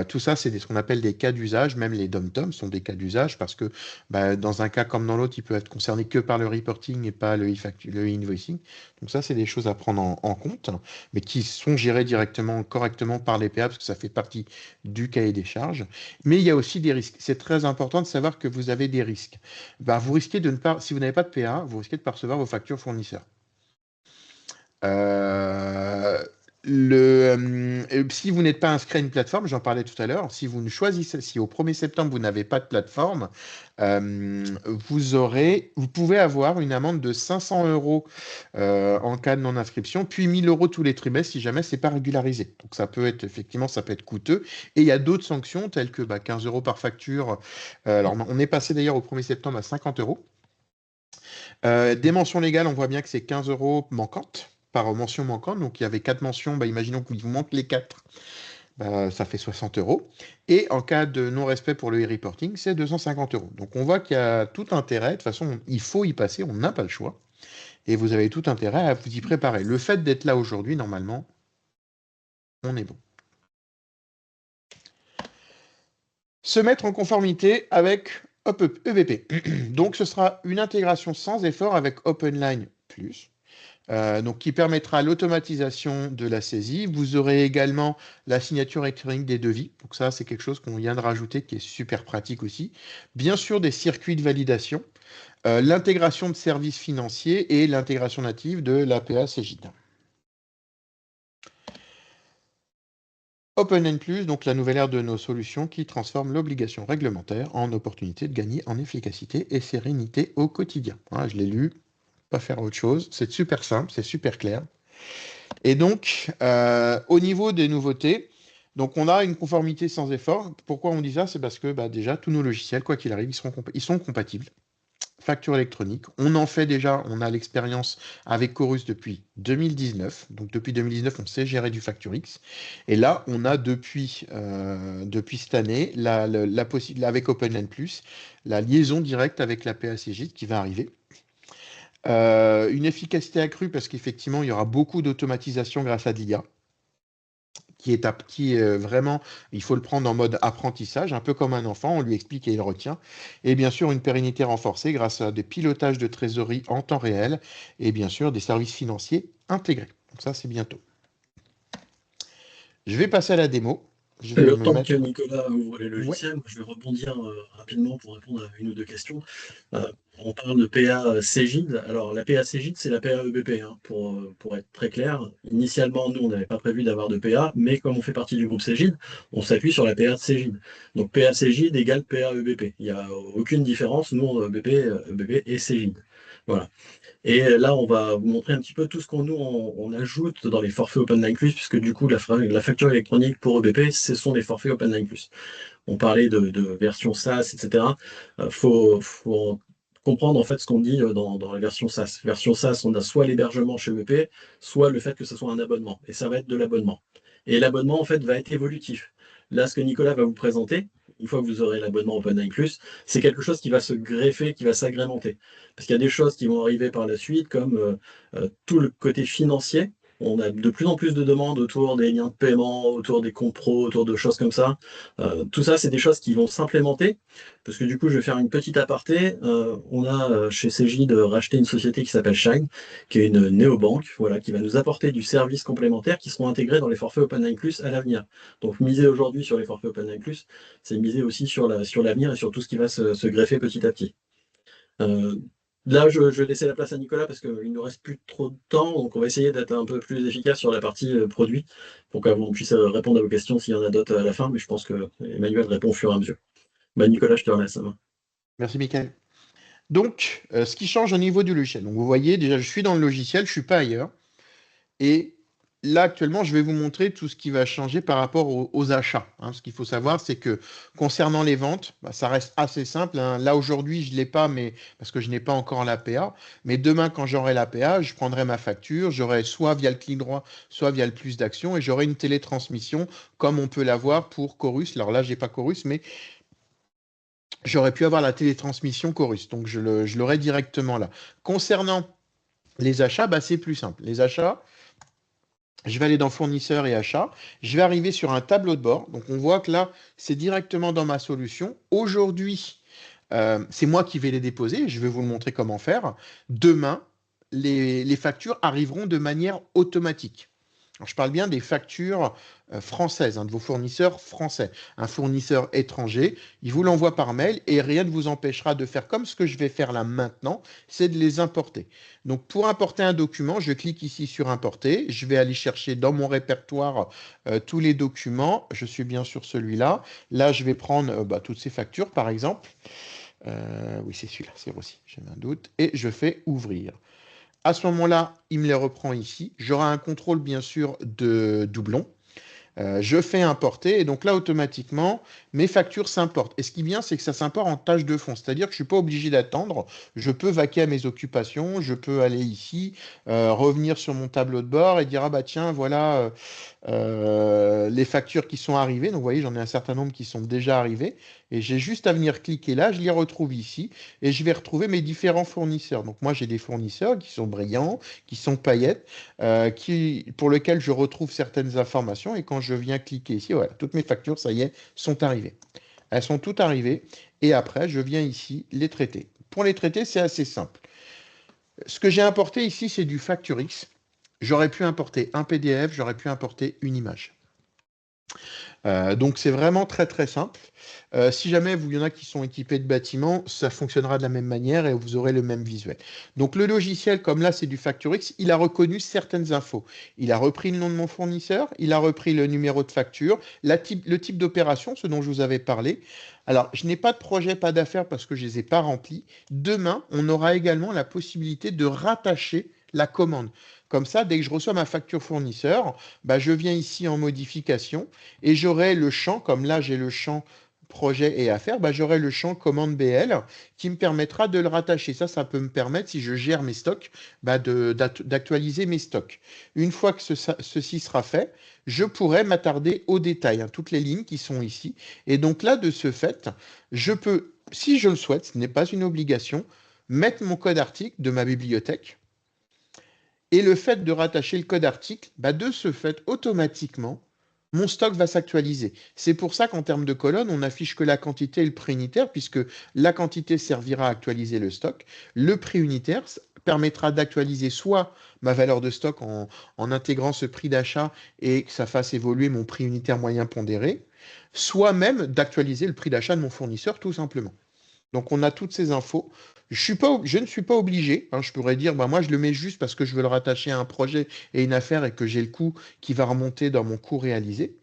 tout ça c'est ce qu'on appelle des cas d'usage, même les DOM-TOM sont des cas d'usage parce que dans un cas comme dans l'autre, ils peuvent être concernés que par le reporting et pas le e-invoicing. Donc ça, c'est des choses à prendre en compte, mais qui sont gérées directement, correctement par les PA, parce que ça fait partie du cahier des charges. Mais il y a aussi des risques. C'est très important de savoir que vous avez des risques. Vous risquez de ne pas, si vous n'avez pas de PA, vous risquez de ne pas recevoir vos factures fournisseurs. Si vous n'êtes pas inscrit à une plateforme, j'en parlais tout à l'heure, si vous ne choisissez, si au 1er septembre vous n'avez pas de plateforme, vous pouvez avoir une amende de 500 € en cas de non-inscription, puis 1 000 € tous les trimestres si jamais c'est pas régularisé. Donc ça peut être effectivement, ça peut être coûteux. Et il y a d'autres sanctions telles que 15 € par facture. Alors on est passé d'ailleurs au 1er septembre à 50 €. Des mentions légales, on voit bien que c'est 15 € manquantes par mention manquante. Donc, il y avait 4 mentions. Imaginons qu'il vous manque les 4. Ça fait 60 €. Et en cas de non-respect pour le e-reporting, c'est 250 €. Donc, on voit qu'il y a tout intérêt. De toute façon, il faut y passer. On n'a pas le choix. Et vous avez tout intérêt à vous y préparer. Le fait d'être là aujourd'hui, normalement, on est bon. Se mettre en conformité avec EBP. Donc, ce sera une intégration sans effort avec OpenLine+. Donc, qui permettra l'automatisation de la saisie. Vous aurez également la signature électronique des devis. Donc ça, c'est quelque chose qu'on vient de rajouter qui est super pratique aussi. Bien sûr, des circuits de validation, l'intégration de services financiers et l'intégration native de l'APA Cegid. OpenN+, donc la nouvelle ère de nos solutions qui transforme l'obligation réglementaire en opportunité de gagner en efficacité et sérénité au quotidien. Voilà, je l'ai lu. Pas faire autre chose. C'est super simple, c'est super clair. Et donc, au niveau des nouveautés, donc on a une conformité sans effort. Pourquoi on dit ça? C'est parce que déjà, tous nos logiciels, quoi qu'il arrive, ils sont compatibles. facture électronique. On en fait déjà, on a l'expérience avec Chorus depuis 2019. Donc depuis 2019, on sait gérer du FactureX. Et là, on a depuis cette année avec OpenLine+, la liaison directe avec la PACJ qui va arriver. Une efficacité accrue parce qu'effectivement, il y aura beaucoup d'automatisation grâce à de l'IA. Qui est vraiment, il faut le prendre en mode apprentissage, un peu comme un enfant, on lui explique et il retient. Et bien sûr, une pérennité renforcée grâce à des pilotages de trésorerie en temps réel et bien sûr des services financiers intégrés. Donc ça, c'est bientôt. Je vais passer à la démo. Je vais Le me temps mettre... que Nicolas ouvre les Ouais. logiciels, moi, je vais rebondir rapidement pour répondre à une ou deux questions. On parle de PA Cégide. Alors, la PA Cégide, c'est la PA EBP, hein, pour être très clair. Initialement, nous, on n'avait pas prévu d'avoir de PA, mais comme on fait partie du groupe Cégide, on s'appuie sur la PA de Cégide. Donc, PA Cégide égale PA EBP. Il n'y a aucune différence. Nous, EBP et Cégide. Voilà. Et là, on va vous montrer un petit peu tout ce on ajoute dans les forfaits OpenLine+, puisque du coup, la facture électronique pour EBP, ce sont des forfaits OpenLine+. On parlait de version SaaS, etc. Faut comprendre en fait ce qu'on dit dans la version SaaS. Version SaaS, on a soit l'hébergement chez EBP, soit le fait que ce soit un abonnement. Et ça va être de l'abonnement. Et l'abonnement, en fait, va être évolutif. Là, ce que Nicolas va vous présenter, une fois que vous aurez l'abonnement OpenLine+, c'est quelque chose qui va se greffer, qui va s'agrémenter. Parce qu'il y a des choses qui vont arriver par la suite, comme tout le côté financier. On a de plus en plus de demandes autour des liens de paiement, autour des comptes pro, autour de choses comme ça. Tout ça, c'est des choses qui vont s'implémenter. Parce que du coup, je vais faire une petite aparté. On a chez Cégide racheté une société qui s'appelle Shine, qui est une néobanque, voilà, qui va nous apporter du service complémentaire qui seront intégrés dans les forfaits OpenLine+ à l'avenir. Donc miser aujourd'hui sur les forfaits OpenLine+, c'est miser aussi sur l'avenir et sur tout ce qui va se greffer petit à petit. Là, je vais laisser la place à Nicolas parce qu'il ne nous reste plus trop de temps, donc on va essayer d'être un peu plus efficace sur la partie produit pour qu'on puisse répondre à vos questions s'il y en a d'autres à la fin, mais je pense que Emmanuel répond au fur et à mesure. Nicolas, je te laisse la main. Merci, Mickaël. Donc, ce qui change au niveau du logiciel. Donc, vous voyez, déjà, je suis dans le logiciel, je ne suis pas ailleurs. Et là, actuellement, je vais vous montrer tout ce qui va changer par rapport aux achats. Ce qu'il faut savoir, c'est que concernant les ventes, ça reste assez simple. Là, aujourd'hui, je ne l'ai pas, mais parce que je n'ai pas encore l'APA. Mais demain, quand j'aurai l'APA, je prendrai ma facture. J'aurai soit via le clic droit, soit via le plus d'action. Et j'aurai une télétransmission comme on peut l'avoir pour Chorus. Alors là, je n'ai pas Chorus, mais j'aurais pu avoir la télétransmission Chorus. Donc, je l'aurai directement là. Concernant les achats, c'est plus simple. Les achats, je vais aller dans fournisseurs et achats. Je vais arriver sur un tableau de bord. Donc, on voit que là, c'est directement dans ma solution. Aujourd'hui, c'est moi qui vais les déposer. Je vais vous le montrer comment faire. Demain, les factures arriveront de manière automatique. Alors, je parle bien des factures françaises, de vos fournisseurs français. Un fournisseur étranger, il vous l'envoie par mail et rien ne vous empêchera de faire comme ce que je vais faire là maintenant, c'est de les importer. Donc, pour importer un document, je clique ici sur importer. Je vais aller chercher dans mon répertoire tous les documents. Je suis bien sur celui-là. Là, je vais prendre toutes ces factures, par exemple. Oui, c'est celui-là, c'est aussi, j'ai un doute. Et je fais ouvrir. À ce moment-là, il me les reprend ici. J'aurai un contrôle, bien sûr, de doublon. Je fais importer et donc là, automatiquement, mes factures s'importent. Et ce qui est bien, c'est que ça s'importe en tâche de fond. C'est-à-dire que je ne suis pas obligé d'attendre. Je peux vaquer à mes occupations. Je peux aller ici, revenir sur mon tableau de bord et dire, ah bah tiens, voilà les factures qui sont arrivées. Donc, vous voyez, j'en ai un certain nombre qui sont déjà arrivées. Et j'ai juste à venir cliquer là, je les retrouve ici. Et je vais retrouver mes différents fournisseurs. Donc, moi, j'ai des fournisseurs qui sont brillants, qui sont paillettes, pour lesquels je retrouve certaines informations. Et quand je viens cliquer ici, voilà, toutes mes factures, ça y est, sont arrivées. Elles sont toutes arrivées. Et après, je viens ici les traiter. Pour les traiter, c'est assez simple. Ce que j'ai importé ici, c'est du FactureX. J'aurais pu importer un PDF, j'aurais pu importer une image. Donc c'est vraiment très très simple. Si jamais il y en a qui sont équipés de bâtiments, ça fonctionnera de la même manière et vous aurez le même visuel. Donc le logiciel, comme là c'est du FactureX, il a reconnu certaines infos. Il a repris le nom de mon fournisseur, il a repris le numéro de facture, le type d'opération, ce dont je vous avais parlé. Alors, je n'ai pas de projet, pas d'affaires parce que je ne les ai pas remplis. Demain, on aura également la possibilité de rattacher la commande. Comme ça, dès que je reçois ma facture fournisseur, je viens ici en modification et j'aurai le champ, comme là j'ai le champ projet et affaires, bah, j'aurai le champ commande BL qui me permettra de le rattacher. Ça peut me permettre, si je gère mes stocks, bah, d'actualiser mes stocks. Une fois que ceci sera fait, je pourrai m'attarder aux détails, hein, toutes les lignes qui sont ici. Et donc là, de ce fait, je peux, si je le souhaite, ce n'est pas une obligation, mettre mon code article de ma bibliothèque. Et le fait de rattacher le code article, bah, de ce fait, automatiquement, mon stock va s'actualiser. C'est pour ça qu'en termes de colonne, on n'affiche que la quantité et le prix unitaire, puisque la quantité servira à actualiser le stock. Le prix unitaire permettra d'actualiser soit ma valeur de stock en intégrant ce prix d'achat et que ça fasse évoluer mon prix unitaire moyen pondéré, soit même d'actualiser le prix d'achat de mon fournisseur, tout simplement. Donc, on a toutes ces infos. Je ne suis pas obligé, hein, je pourrais dire, bah, moi, je le mets juste parce que je veux le rattacher à un projet et une affaire et que j'ai le coût qui va remonter dans mon coût réalisé.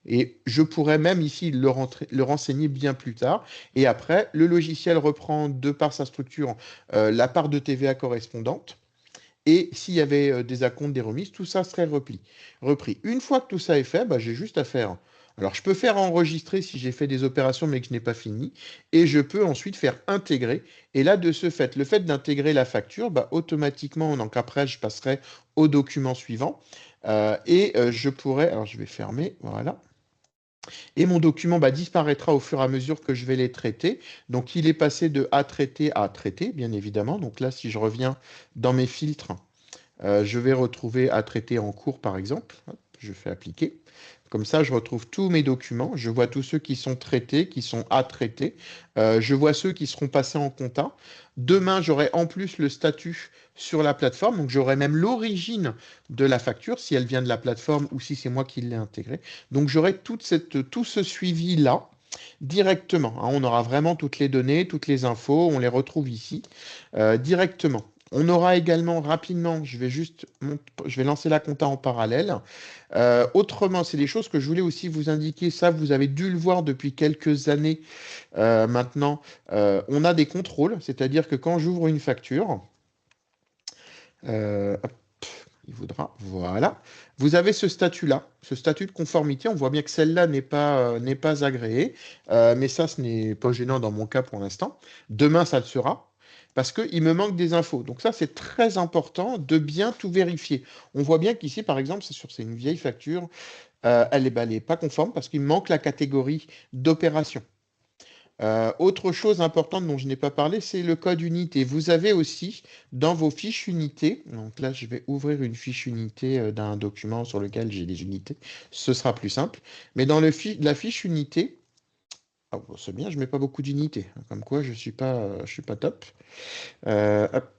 Et je pourrais même ici le renseigner bien plus tard. Et après, le logiciel reprend de par sa structure la part de TVA correspondante. Et s'il y avait des acomptes, des remises, tout ça serait repris. Une fois que tout ça est fait, bah, j'ai juste à faire. Alors, je peux faire enregistrer si j'ai fait des opérations mais que je n'ai pas fini. Et je peux ensuite faire intégrer. Et là, de ce fait, le fait d'intégrer la facture, bah, automatiquement, donc après, je passerai au document suivant. Je pourrais. Alors, je vais fermer. Voilà. Et mon document bah, disparaîtra au fur et à mesure que je vais les traiter. Donc, il est passé de à traiter, bien évidemment. Donc là, si je reviens dans mes filtres, je vais retrouver à traiter en cours, par exemple. Hop, je fais appliquer. Comme ça, je retrouve tous mes documents. Je vois tous ceux qui sont traités, qui sont à traiter. Je vois ceux qui seront passés en compta. Demain, j'aurai en plus le statut sur la plateforme. Donc, j'aurai même l'origine de la facture, si elle vient de la plateforme ou si c'est moi qui l'ai intégrée. Donc, j'aurai tout ce suivi-là directement, hein. On aura vraiment toutes les données, toutes les infos. On les retrouve ici directement. On aura également rapidement, je vais lancer la compta en parallèle. Autrement, c'est des choses que je voulais aussi vous indiquer. Ça, vous avez dû le voir depuis quelques années maintenant. On a des contrôles, c'est-à-dire que quand j'ouvre une facture, hop, il voudra, voilà. Vous avez ce statut-là, ce statut de conformité. On voit bien que celle-là n'est pas agréée, mais ça, ce n'est pas gênant dans mon cas pour l'instant. Demain, ça le sera. Parce qu'il me manque des infos. Donc ça, c'est très important de bien tout vérifier. On voit bien qu'ici, par exemple, c'est une vieille facture. Elle n'est pas conforme parce qu'il manque la catégorie d'opération. Autre chose importante dont je n'ai pas parlé, c'est le code unité. Vous avez aussi dans vos fiches unités, donc là je vais ouvrir une fiche unité d'un document sur lequel j'ai des unités, ce sera plus simple. Mais dans la fiche unité, ah, bon, c'est bien, je mets pas beaucoup d'unités, hein, comme quoi je suis pas top. Hop,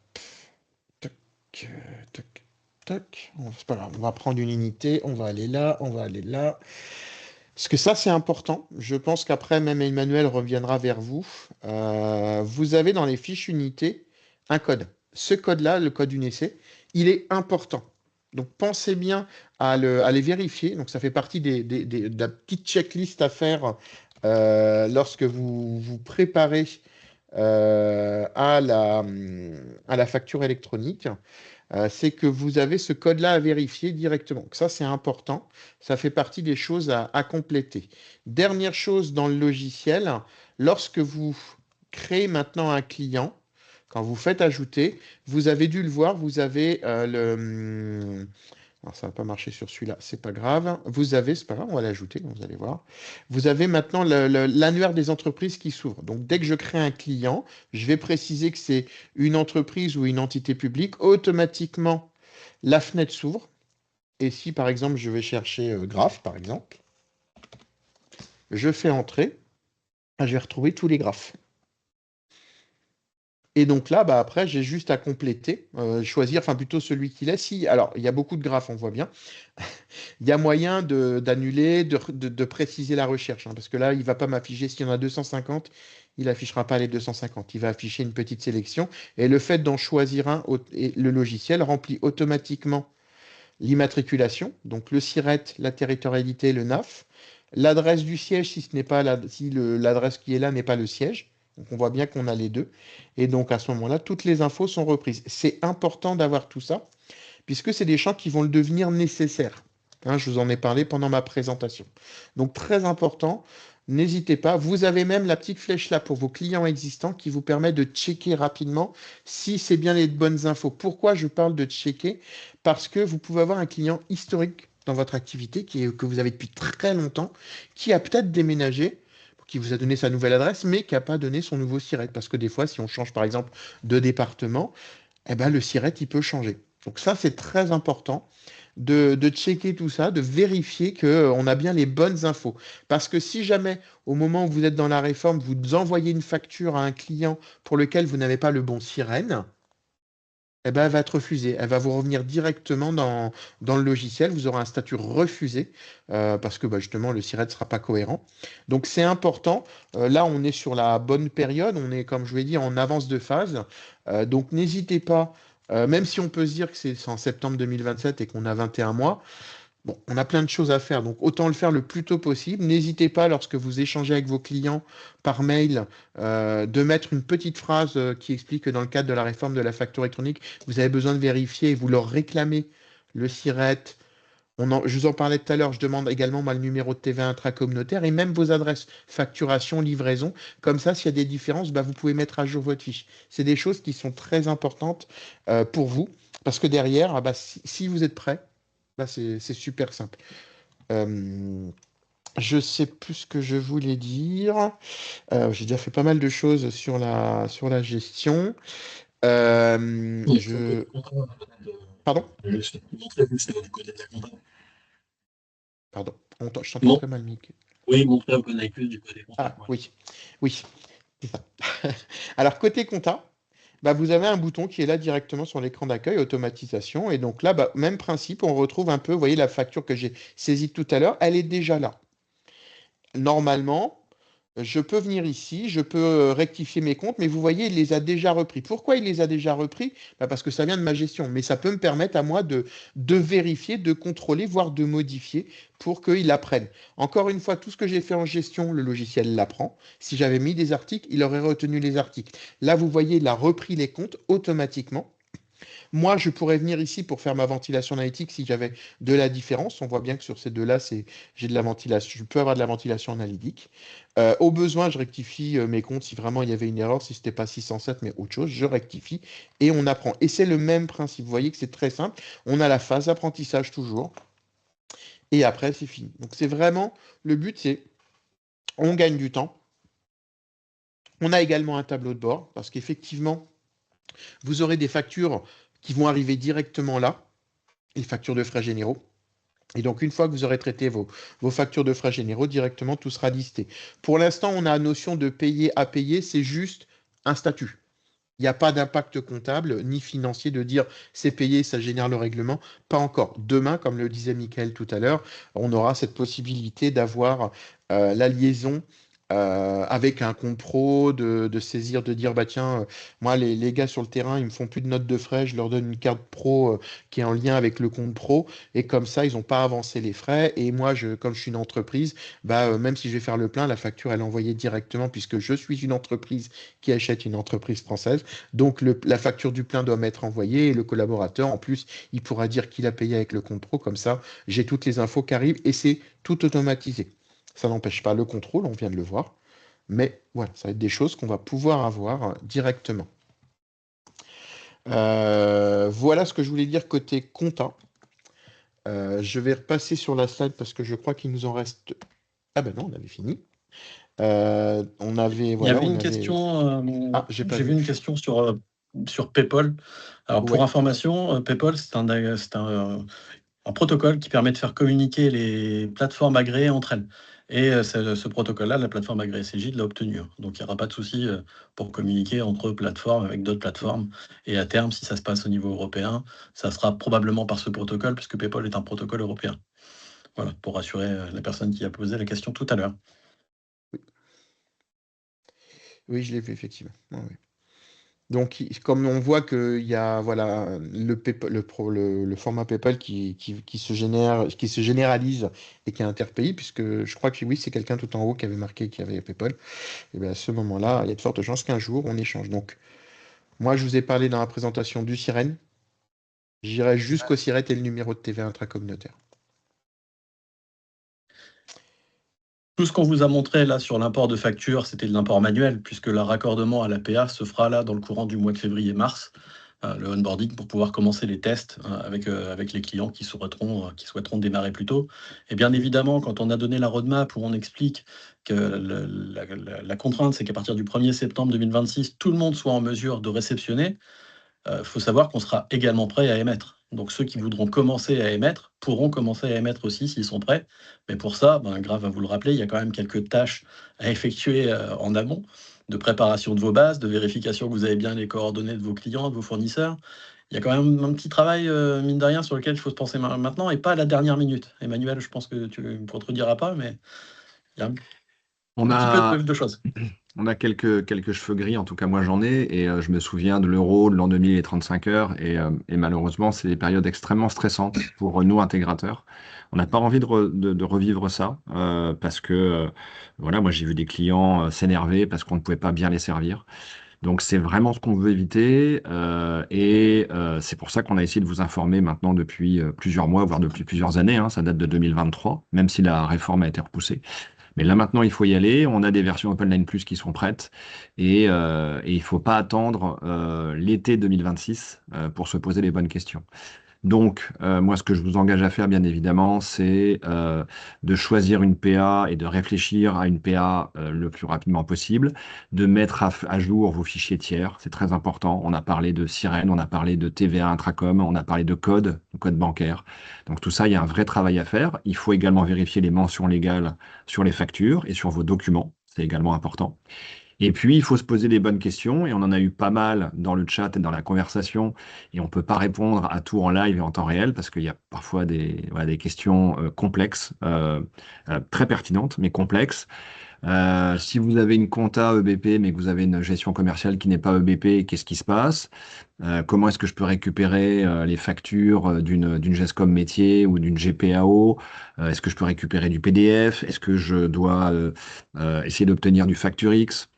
tac, tac, tac. C'est pas grave, on va prendre une unité, on va aller là, on va aller là. Parce que ça, c'est important. Je pense qu'après, même Emmanuel reviendra vers vous. Vous avez dans les fiches unités un code. Ce code-là, le code UNEC, il est important. Donc, pensez bien à les vérifier. Donc, ça fait partie de la petite checklist à faire lorsque vous vous préparez à la facture électronique. C'est que vous avez ce code-là à vérifier directement. Donc ça, c'est important. Ça fait partie des choses à compléter. Dernière chose dans le logiciel, lorsque vous créez maintenant un client, quand vous faites ajouter, vous avez dû le voir, vous avez alors, ça ne va pas marcher sur celui-là, c'est pas grave. Vous avez, c'est pas grave, on va l'ajouter, vous allez voir. Vous avez maintenant l'annuaire des entreprises qui s'ouvre. Donc, dès que je crée un client, je vais préciser que c'est une entreprise ou une entité publique. Automatiquement, la fenêtre s'ouvre. Et si, par exemple, je vais chercher graphes, par exemple, je fais entrer, je vais retrouver tous les graphes. Et donc là, bah après, j'ai juste à compléter, choisir, enfin plutôt celui qu'il est. Si, alors, il y a beaucoup de graphes, on voit bien. Il y a moyen d'annuler, de préciser la recherche, hein, parce que là, il ne va pas m'afficher, s'il y en a 250, il n'affichera pas les 250. Il va afficher une petite sélection. Et le fait d'en choisir un, le logiciel remplit automatiquement l'immatriculation, donc le SIRET, la territorialité, le NAF, l'adresse du siège, si l'adresse qui est là n'est pas le siège. Donc on voit bien qu'on a les deux. Et donc à ce moment-là, toutes les infos sont reprises. C'est important d'avoir tout ça, puisque c'est des champs qui vont le devenir nécessaires. Hein, je vous en ai parlé pendant ma présentation. Donc très important. n'hésitez pas. Vous avez même la petite flèche là pour vos clients existants qui vous permet de checker rapidement si c'est bien les bonnes infos. Pourquoi je parle de checker? Parce que vous pouvez avoir un client historique dans votre activité que vous avez depuis très longtemps, qui a peut-être déménagé, qui vous a donné sa nouvelle adresse, mais qui n'a pas donné son nouveau SIRET. Parce que des fois, si on change par exemple de département, eh ben, le SIRET, il peut changer. Donc ça, c'est très important de checker tout ça, de vérifier qu'on a bien les bonnes infos. Parce que si jamais, au moment où vous êtes dans la réforme, vous envoyez une facture à un client pour lequel vous n'avez pas le bon sirène, eh ben, elle va être refusée. Elle va vous revenir directement dans le logiciel. Vous aurez un statut refusé parce que bah, justement, le sirène ne sera pas cohérent. Donc, c'est important. Là, on est sur la bonne période. On est, comme je vous l'ai dit, en avance de phase. Donc, n'hésitez pas, même si on peut se dire que c'est en septembre 2027 et qu'on a 21 mois, bon, on a plein de choses à faire, donc autant le faire le plus tôt possible. N'hésitez pas, lorsque vous échangez avec vos clients par mail, de mettre une petite phrase qui explique que dans le cadre de la réforme de la facture électronique, vous avez besoin de vérifier et vous leur réclamez le SIRET. Je vous en parlais tout à l'heure, je demande également moi, le numéro de TVA intracommunautaire et même vos adresses facturation, livraison. Comme ça, s'il y a des différences, bah, vous pouvez mettre à jour votre fiche. C'est des choses qui sont très importantes pour vous, parce que derrière, ah bah, si vous êtes prêts, bah, c'est super simple. Euh, je sais plus ce que je voulais dire. J'ai déjà fait pas mal de choses sur la gestion. Sur le côté contrat, Pardon? juste montrer juste du côté de la compta. Pardon. Je t'entends Bon, très mal, Mick. oui, montrer au Connect Plus du côté compta, Ah, quoi. oui. Oui, c'est ça. Alors, côté compta, bah, vous avez un bouton qui est là directement sur l'écran d'accueil, automatisation. Et donc là, bah, même principe, on retrouve un peu, vous voyez la facture que j'ai saisie tout à l'heure, elle est déjà là. Normalement, je peux venir ici, je peux rectifier mes comptes, mais vous voyez, il les a déjà repris. Pourquoi il les a déjà repris? Bah, parce que ça vient de ma gestion, mais ça peut me permettre à moi de vérifier, de contrôler, voire de modifier pour qu'il apprenne. Encore une fois, tout ce que j'ai fait en gestion, le logiciel l'apprend. Si j'avais mis des articles, il aurait retenu les articles. Là, vous voyez, il a repris les comptes automatiquement. Moi, je pourrais venir ici pour faire ma ventilation analytique si j'avais de la différence. On voit bien que sur ces deux-là, j'ai de la ventilation. Je peux avoir de la ventilation analytique. Au besoin, je rectifie mes comptes si vraiment il y avait une erreur, si ce n'était pas 607, mais autre chose, je rectifie et on apprend. Et c'est le même principe. Vous voyez que c'est très simple. On a la phase d'apprentissage toujours et après, c'est fini. Donc, c'est vraiment le but, c'est on gagne du temps. On a également un tableau de bord parce qu'effectivement, vous aurez des factures qui vont arriver directement là, les factures de frais généraux. Et donc, une fois que vous aurez traité vos factures de frais généraux, directement, tout sera listé. Pour l'instant, on a la notion de payer à payer, c'est juste un statut. Il n'y a pas d'impact comptable ni financier de dire c'est payé, ça génère le règlement. Pas encore. Demain, comme le disait Michael tout à l'heure, on aura cette possibilité d'avoir la liaison avec un compte pro, de saisir, de dire bah tiens, moi les gars sur le terrain, ils me font plus de notes de frais, je leur donne une carte pro qui est en lien avec le compte pro, et comme ça, ils n'ont pas avancé les frais. Et moi, comme je suis une entreprise, bah, même si je vais faire le plein, la facture, elle est envoyée directement puisque je suis une entreprise qui achète une entreprise française. Donc la facture du plein doit m'être envoyée et le collaborateur, en plus, il pourra dire qu'il a payé avec le compte pro. Comme ça, j'ai toutes les infos qui arrivent et c'est tout automatisé. Ça n'empêche pas le contrôle, on vient de le voir. Mais voilà, ça va être des choses qu'on va pouvoir avoir directement. Voilà ce que je voulais dire côté compta. Je vais repasser sur la slide parce que je crois qu'il nous en reste. Ah ben non, on avait fini. On avait, Il y voilà, avait on une avait. question, Ah, j'ai pas j'ai vu vu. une question sur PayPal. Alors, pour Ouais, information, PayPal, un protocole qui permet de faire communiquer les plateformes agréées entre elles. Et ce protocole-là, la plateforme agréée CJ l'a obtenu, hein. Donc, il n'y aura pas de souci pour communiquer entre plateformes avec d'autres plateformes. Et à terme, si ça se passe au niveau européen, ça sera probablement par ce protocole, puisque PayPal est un protocole européen. Voilà, pour rassurer la personne qui a posé la question tout à l'heure. oui, je l'ai vu effectivement. Ouais, ouais. Donc, comme on voit qu'il y a voilà, le format PayPal qui se généralise et qui est interpays, puisque je crois que oui, c'est quelqu'un tout en haut qui avait marqué qu'il y avait PayPal, et bien à ce moment-là, il y a de fortes chances qu'un jour on échange. Donc, moi, je vous ai parlé dans la présentation du Sirène. J'irai jusqu'au Siret et le numéro de TVA intracommunautaire. Tout ce qu'on vous a montré là sur l'import de factures, c'était de l'import manuel, puisque le raccordement à l'APA se fera là dans le courant du mois de février-mars, le onboarding pour pouvoir commencer les tests avec les clients qui souhaiteront démarrer plus tôt. Et bien évidemment, quand on a donné la roadmap où on explique que la contrainte, c'est qu'à partir du 1er septembre 2026, tout le monde soit en mesure de réceptionner, faut savoir qu'on sera également prêt à émettre. Donc ceux qui voudront commencer à émettre pourront commencer à émettre aussi s'ils sont prêts. Mais pour ça, Grave va vous le rappeler, il y a quand même quelques tâches à effectuer en amont, de préparation de vos bases, de vérification que vous avez bien les coordonnées de vos clients, de vos fournisseurs. Il y a quand même un petit travail, mine de rien, sur lequel il faut se penser maintenant et pas à la dernière minute. Emmanuel, je pense que tu ne contrediras pas, mais il y a un On petit peu a, de choses. on a quelques cheveux gris, en tout cas moi j'en ai, et je me souviens de l'euro, de l'an 2000 et 35 heures, et malheureusement c'est des périodes extrêmement stressantes pour nous intégrateurs. On n'a pas envie de revivre ça, parce que voilà, moi j'ai vu des clients s'énerver parce qu'on ne pouvait pas bien les servir. Donc c'est vraiment ce qu'on veut éviter, et c'est pour ça qu'on a essayé de vous informer maintenant depuis plusieurs mois, voire depuis plusieurs années, hein, ça date de 2023, même si la réforme a été repoussée. Mais là maintenant, il faut y aller. On a des versions OpenLine Plus qui sont prêtes et il ne faut pas attendre l'été 2026 pour se poser les bonnes questions. Donc, moi, ce que je vous engage à faire, bien évidemment, c'est de choisir une PA et de réfléchir à une PA le plus rapidement possible, de mettre à jour vos fichiers tiers, c'est très important. On a parlé de Sirène, on a parlé de TVA Intracom, on a parlé de code bancaire. Donc tout ça, il y a un vrai travail à faire. Il faut également vérifier les mentions légales sur les factures et sur vos documents. C'est également important. Et puis, il faut se poser les bonnes questions, et on en a eu pas mal dans le chat et dans la conversation, et on ne peut pas répondre à tout en live et en temps réel, parce qu'il y a parfois voilà, des questions complexes, très pertinentes, mais complexes. Si vous avez une compta EBP, mais que vous avez une gestion commerciale qui n'est pas EBP, qu'est-ce qui se passe? Comment est-ce que je peux récupérer les factures d'une GESCOM métier ou d'une GPAO? Est-ce que je peux récupérer du PDF? Est-ce que je dois essayer d'obtenir du FactureX?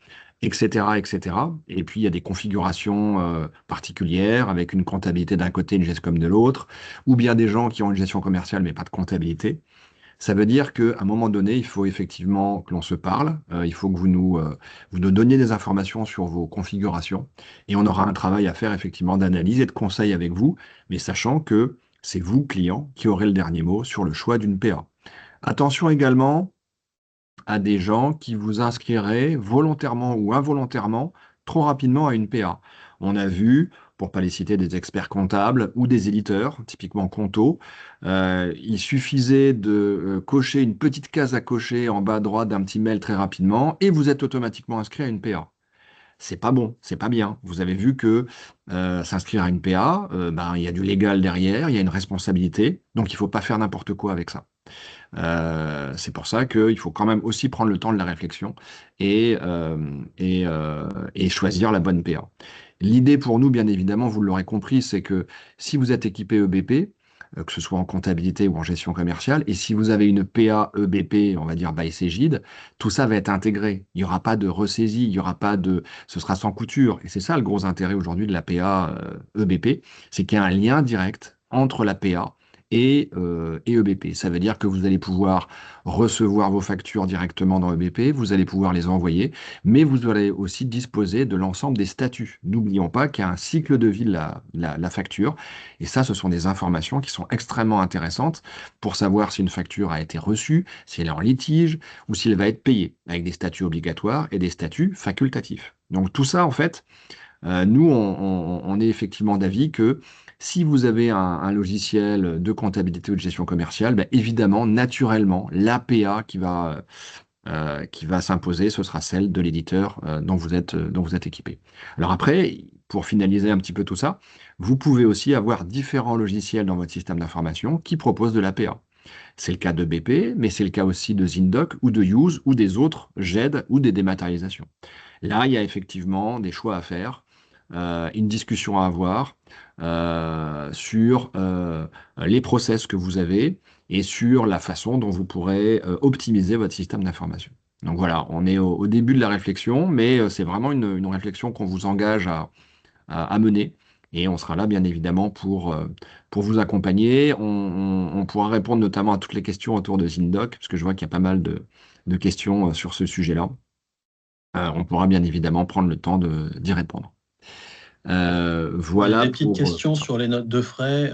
Etc., etc. Et puis, il y a des configurations particulières avec une comptabilité d'un côté, une GESCOM de l'autre, ou bien des gens qui ont une gestion commerciale mais pas de comptabilité. Ça veut dire qu'à un moment donné, il faut effectivement que l'on se parle, il faut que vous nous donniez des informations sur vos configurations, et on aura un travail à faire effectivement d'analyse et de conseil avec vous, mais sachant que c'est vous, client, qui aurez le dernier mot sur le choix d'une PA. Attention également à des gens qui vous inscriraient volontairement ou involontairement trop rapidement à une PA. On a vu, pour pas les citer, des experts comptables ou des éditeurs, typiquement Conto, il suffisait de cocher une petite case à cocher en bas à droite d'un petit mail très rapidement et vous êtes automatiquement inscrit à une PA. C'est pas bon, c'est pas bien. Vous avez vu que s'inscrire à une PA, il y a du légal derrière, il y a une responsabilité, donc il faut pas faire n'importe quoi avec ça. C'est pour ça qu'il faut quand même aussi prendre le temps de la réflexion et choisir la bonne PA. L'idée pour nous, bien évidemment, vous l'aurez compris, c'est que si vous êtes équipé EBP, que ce soit en comptabilité ou en gestion commerciale, et si vous avez une PA EBP, on va dire by Cegid, tout ça va être intégré. Il n'y aura pas de ressaisie, il y aura pas de, ce sera sans couture. Et c'est ça le gros intérêt aujourd'hui de la PA EBP, c'est qu'il y a un lien direct entre la PA et EBP. Ça veut dire que vous allez pouvoir recevoir vos factures directement dans EBP, vous allez pouvoir les envoyer, mais vous allez aussi disposer de l'ensemble des statuts. N'oublions pas qu'il y a un cycle de vie de la facture, et ça, ce sont des informations qui sont extrêmement intéressantes pour savoir si une facture a été reçue, si elle est en litige, ou si elle va être payée, avec des statuts obligatoires et des statuts facultatifs. Donc tout ça, en fait, nous, on est effectivement d'avis que si vous avez un logiciel de comptabilité ou de gestion commerciale, ben, évidemment, naturellement, l'APA qui va s'imposer, ce sera celle de l'éditeur dont vous êtes équipé. Alors après, pour finaliser un petit peu tout ça, vous pouvez aussi avoir différents logiciels dans votre système d'information qui proposent de l'APA. C'est le cas de BP, mais c'est le cas aussi de Zindoc ou de Use ou des autres GED ou des dématérialisations. Là, il y a effectivement des choix à faire, une discussion à avoir sur les process que vous avez et sur la façon dont vous pourrez optimiser votre système d'information. Donc voilà, on est au début de la réflexion, mais c'est vraiment une réflexion qu'on vous engage à mener. Et on sera là, bien évidemment, pour vous accompagner. On pourra répondre notamment à toutes les questions autour de Zindoc, parce que je vois qu'il y a pas mal de questions sur ce sujet-là, on pourra bien évidemment prendre le temps d'y répondre. Voilà Des petites pour questions ça. sur les notes de frais.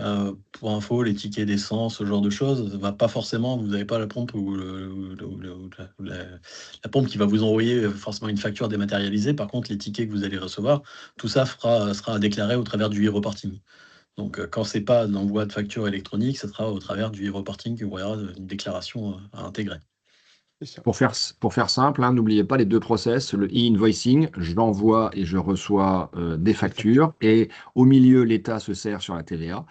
Pour info, les tickets d'essence, ce genre de choses, va pas forcément, vous n'avez pas la pompe ou la pompe qui va vous envoyer forcément une facture dématérialisée. Par contre, les tickets que vous allez recevoir, tout ça sera déclaré au travers du e-reporting. Donc, quand c'est pas d'envoi de facture électronique, ça sera au travers du e-reporting qu'il y aura une déclaration à intégrer. C'est ça. Pour faire simple, hein, n'oubliez pas les deux process, le e-invoicing, j'envoie et je reçois des factures, et au milieu, l'État se sert sur la TVA.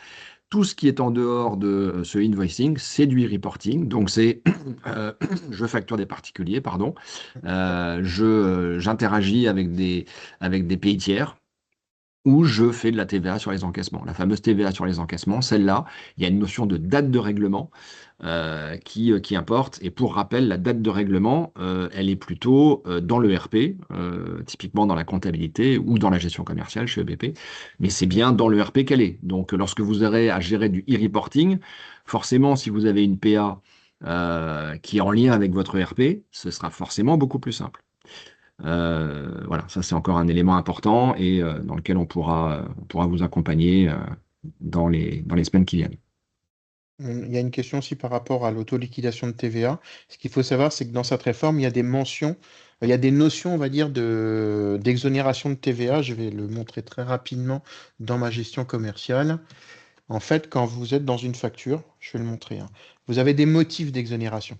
Tout ce qui est en dehors de ce invoicing, c'est du e-reporting. Donc, c'est je facture des particuliers, pardon. J'interagis avec des pays tiers où je fais de la TVA sur les encaissements. La fameuse TVA sur les encaissements, celle-là, il y a une notion de date de règlement qui importe. Et pour rappel, la date de règlement, elle est plutôt dans le RP, typiquement dans la comptabilité ou dans la gestion commerciale chez EBP, mais c'est bien dans le RP qu'elle est. Donc, lorsque vous aurez à gérer du e-reporting, forcément, si vous avez une PA qui est en lien avec votre RP, ce sera forcément beaucoup plus simple. Voilà, ça c'est encore un élément important et dans lequel on pourra vous accompagner dans les semaines qui viennent. Il y a une question aussi par rapport à l'autoliquidation de TVA. Ce qu'il faut savoir, c'est que dans cette réforme, il y a des mentions, il y a des notions, on va dire, d'exonération de TVA. Je vais le montrer très rapidement dans ma gestion commerciale. En fait, quand vous êtes dans une facture, je vais le montrer, hein, vous avez des motifs d'exonération.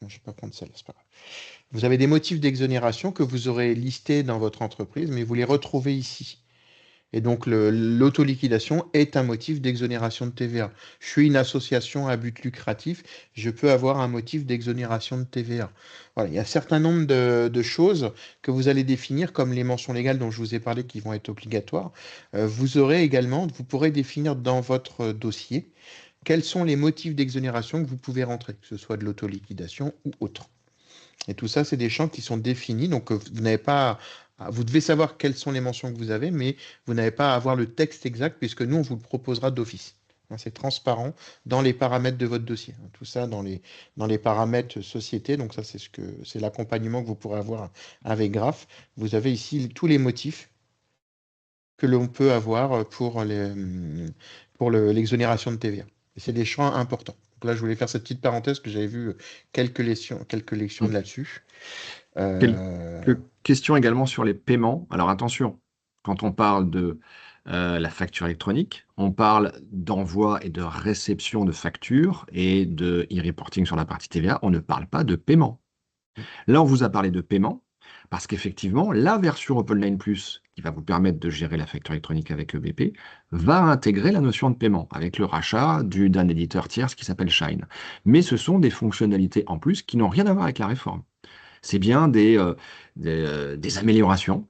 Bon, je ne vais pas prendre celle-là, c'est pas grave. Vous avez des motifs d'exonération que vous aurez listés dans votre entreprise, mais vous les retrouvez ici. Et donc, l'autoliquidation est un motif d'exonération de TVA. Je suis une association à but lucratif, je peux avoir un motif d'exonération de TVA. Voilà, il y a un certain nombre de choses que vous allez définir, comme les mentions légales dont je vous ai parlé qui vont être obligatoires. Vous aurez également, vous pourrez définir dans votre dossier quels sont les motifs d'exonération que vous pouvez rentrer, que ce soit de l'autoliquidation ou autre. Et tout ça, c'est des champs qui sont définis. Donc, vous n'avez pas, vous devez savoir quelles sont les mentions que vous avez, mais vous n'avez pas à avoir le texte exact puisque nous, on vous le proposera d'office. Hein, c'est transparent dans les paramètres de votre dossier. Hein, tout ça dans les paramètres société. Donc, ça, c'est l'accompagnement que vous pourrez avoir avec Graph. Vous avez ici tous les motifs que l'on peut avoir pour l'exonération de TVA. Et c'est des champs importants. Donc là, je voulais faire cette petite parenthèse que j'avais vu quelques lections là-dessus. Quelques questions également sur les paiements. Alors attention, quand on parle de la facture électronique, on parle d'envoi et de réception de factures et de e-reporting sur la partie TVA. On ne parle pas de paiement. Là, on vous a parlé de paiement parce qu'effectivement, la version OpenLine Plus, qui va vous permettre de gérer la facture électronique avec EBP, va intégrer la notion de paiement avec le rachat d'un éditeur tiers qui s'appelle Shine. Mais ce sont des fonctionnalités en plus qui n'ont rien à voir avec la réforme. C'est bien des améliorations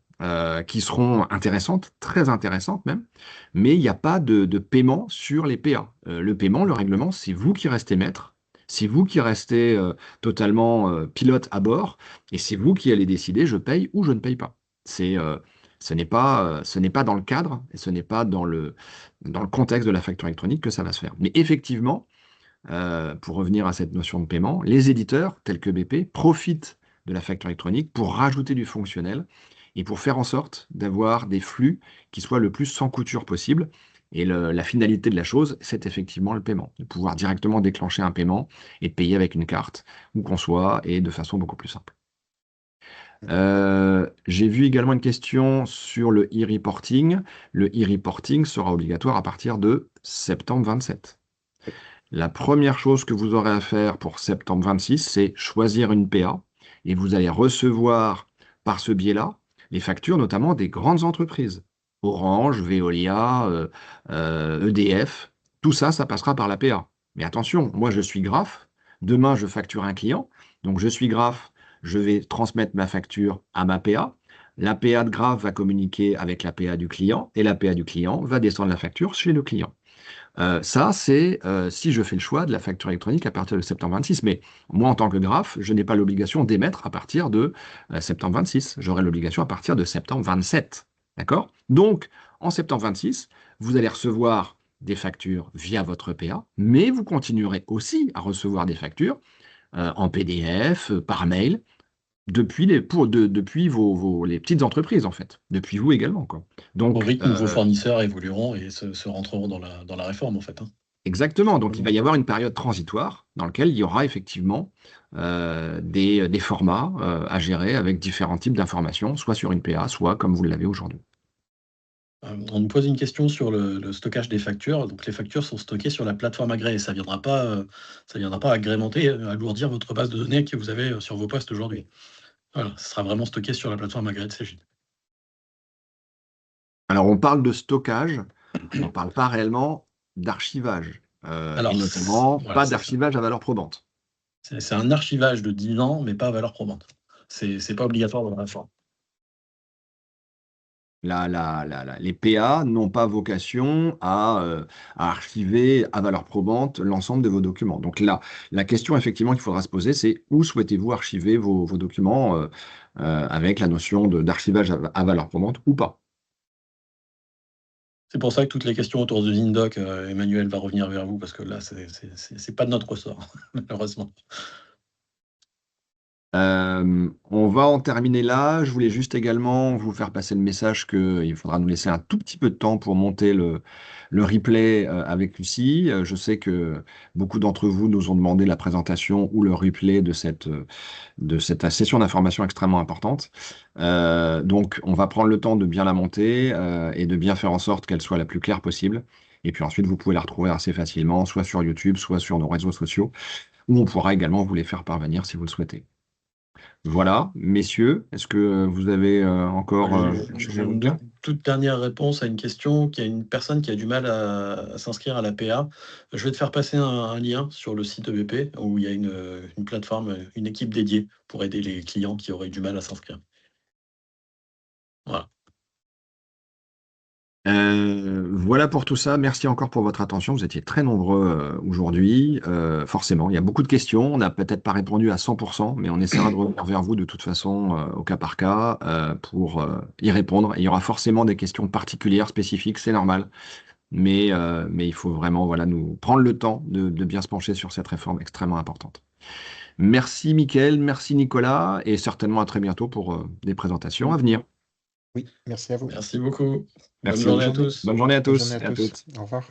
qui seront intéressantes, très intéressantes même, mais il n'y a pas de paiement sur les PA. Le paiement, le règlement, c'est vous qui restez maître, c'est vous qui restez totalement pilote à bord, et c'est vous qui allez décider je paye ou je ne paye pas. Ce n'est pas dans le cadre, et ce n'est pas dans le contexte de la facture électronique que ça va se faire. Mais effectivement, pour revenir à cette notion de paiement, les éditeurs, tels que BP, profitent de la facture électronique pour rajouter du fonctionnel et pour faire en sorte d'avoir des flux qui soient le plus sans couture possible. Et la finalité de la chose, c'est effectivement le paiement, de pouvoir directement déclencher un paiement et de payer avec une carte, où qu'on soit, et de façon beaucoup plus simple. J'ai vu également une question sur le e-reporting. Le e-reporting sera obligatoire à partir de septembre 27. La première chose que vous aurez à faire pour septembre 26, c'est choisir une PA et vous allez recevoir par ce biais-là les factures notamment des grandes entreprises. Orange, Veolia, EDF, tout ça, ça passera par la PA. Mais attention, moi je suis Graph, demain je facture un client, donc je suis Graph, je vais transmettre ma facture à ma PA. La PA de Graph va communiquer avec la PA du client et la PA du client va descendre la facture chez le client. Ça, c'est si je fais le choix de la facture électronique à partir de septembre 26. Mais moi, en tant que Graph, je n'ai pas l'obligation d'émettre à partir de septembre 26. J'aurai l'obligation à partir de septembre 27. D'accord? Donc, en septembre 26, vous allez recevoir des factures via votre PA, mais vous continuerez aussi à recevoir des factures en PDF, par mail, depuis les petites entreprises, en fait, depuis vous également, quoi. Au Donc, rythme où vos fournisseurs évolueront et se rentreront dans la réforme, en fait, hein. exactement. Donc, il va y avoir une période transitoire dans laquelle il y aura effectivement des formats à gérer avec différents types d'informations, soit sur une PA, soit comme vous l'avez aujourd'hui. On nous pose une question sur le stockage des factures. Donc, les factures sont stockées sur la plateforme agréée. Ça viendra pas agrémenter, alourdir votre base de données que vous avez sur vos postes aujourd'hui. Voilà, ce sera vraiment stocké sur la plateforme agréée de Cegid. Alors, on parle de stockage, on ne parle pas réellement d'archivage, et notamment voilà, pas d'archivage à valeur probante. c'est un archivage de 10 ans, mais pas à valeur probante. C'est pas obligatoire dans la réforme. Les PA n'ont pas vocation à archiver à valeur probante l'ensemble de vos documents. Donc là, la question effectivement qu'il faudra se poser, c'est où souhaitez-vous archiver vos documents avec la notion d'archivage à valeur probante ou pas. C'est pour ça que toutes les questions autour de Zindoc, Emmanuel va revenir vers vous, parce que là, c'est pas de notre ressort, malheureusement. On va en terminer là. Je voulais juste également vous faire passer le message qu'il faudra nous laisser un tout petit peu de temps pour monter le replay avec Lucie. Je sais que beaucoup d'entre vous nous ont demandé la présentation ou le replay de cette session d'information extrêmement importante. Donc, on va prendre le temps de bien la monter et de bien faire en sorte qu'elle soit la plus claire possible. Et puis ensuite, vous pouvez la retrouver assez facilement, soit sur YouTube, soit sur nos réseaux sociaux, où on pourra également vous les faire parvenir si vous le souhaitez. Voilà, messieurs, est-ce que vous avez encore quelque chose à vous dire? Toute dernière réponse à une question, qu'il y a une personne qui a du mal à s'inscrire à la PA. Je vais te faire passer un lien sur le site EBP où il y a une plateforme, une équipe dédiée pour aider les clients qui auraient du mal à s'inscrire. Voilà. Voilà pour tout ça. Merci encore pour votre attention. Vous étiez très nombreux aujourd'hui. Forcément, il y a beaucoup de questions. On n'a peut-être pas répondu à 100%, mais on essaiera de revenir vers vous de toute façon au cas par cas pour y répondre. Et il y aura forcément des questions particulières, spécifiques, c'est normal. Mais il faut vraiment voilà, nous prendre le temps de bien se pencher sur cette réforme extrêmement importante. Merci Mickaël, merci Nicolas, et certainement à très bientôt pour des présentations à venir. Oui, merci à vous. Merci beaucoup. Merci Bonne journée à beaucoup. tous. Bonne journée à Bonne tous journée et à à tous. toutes. Au revoir.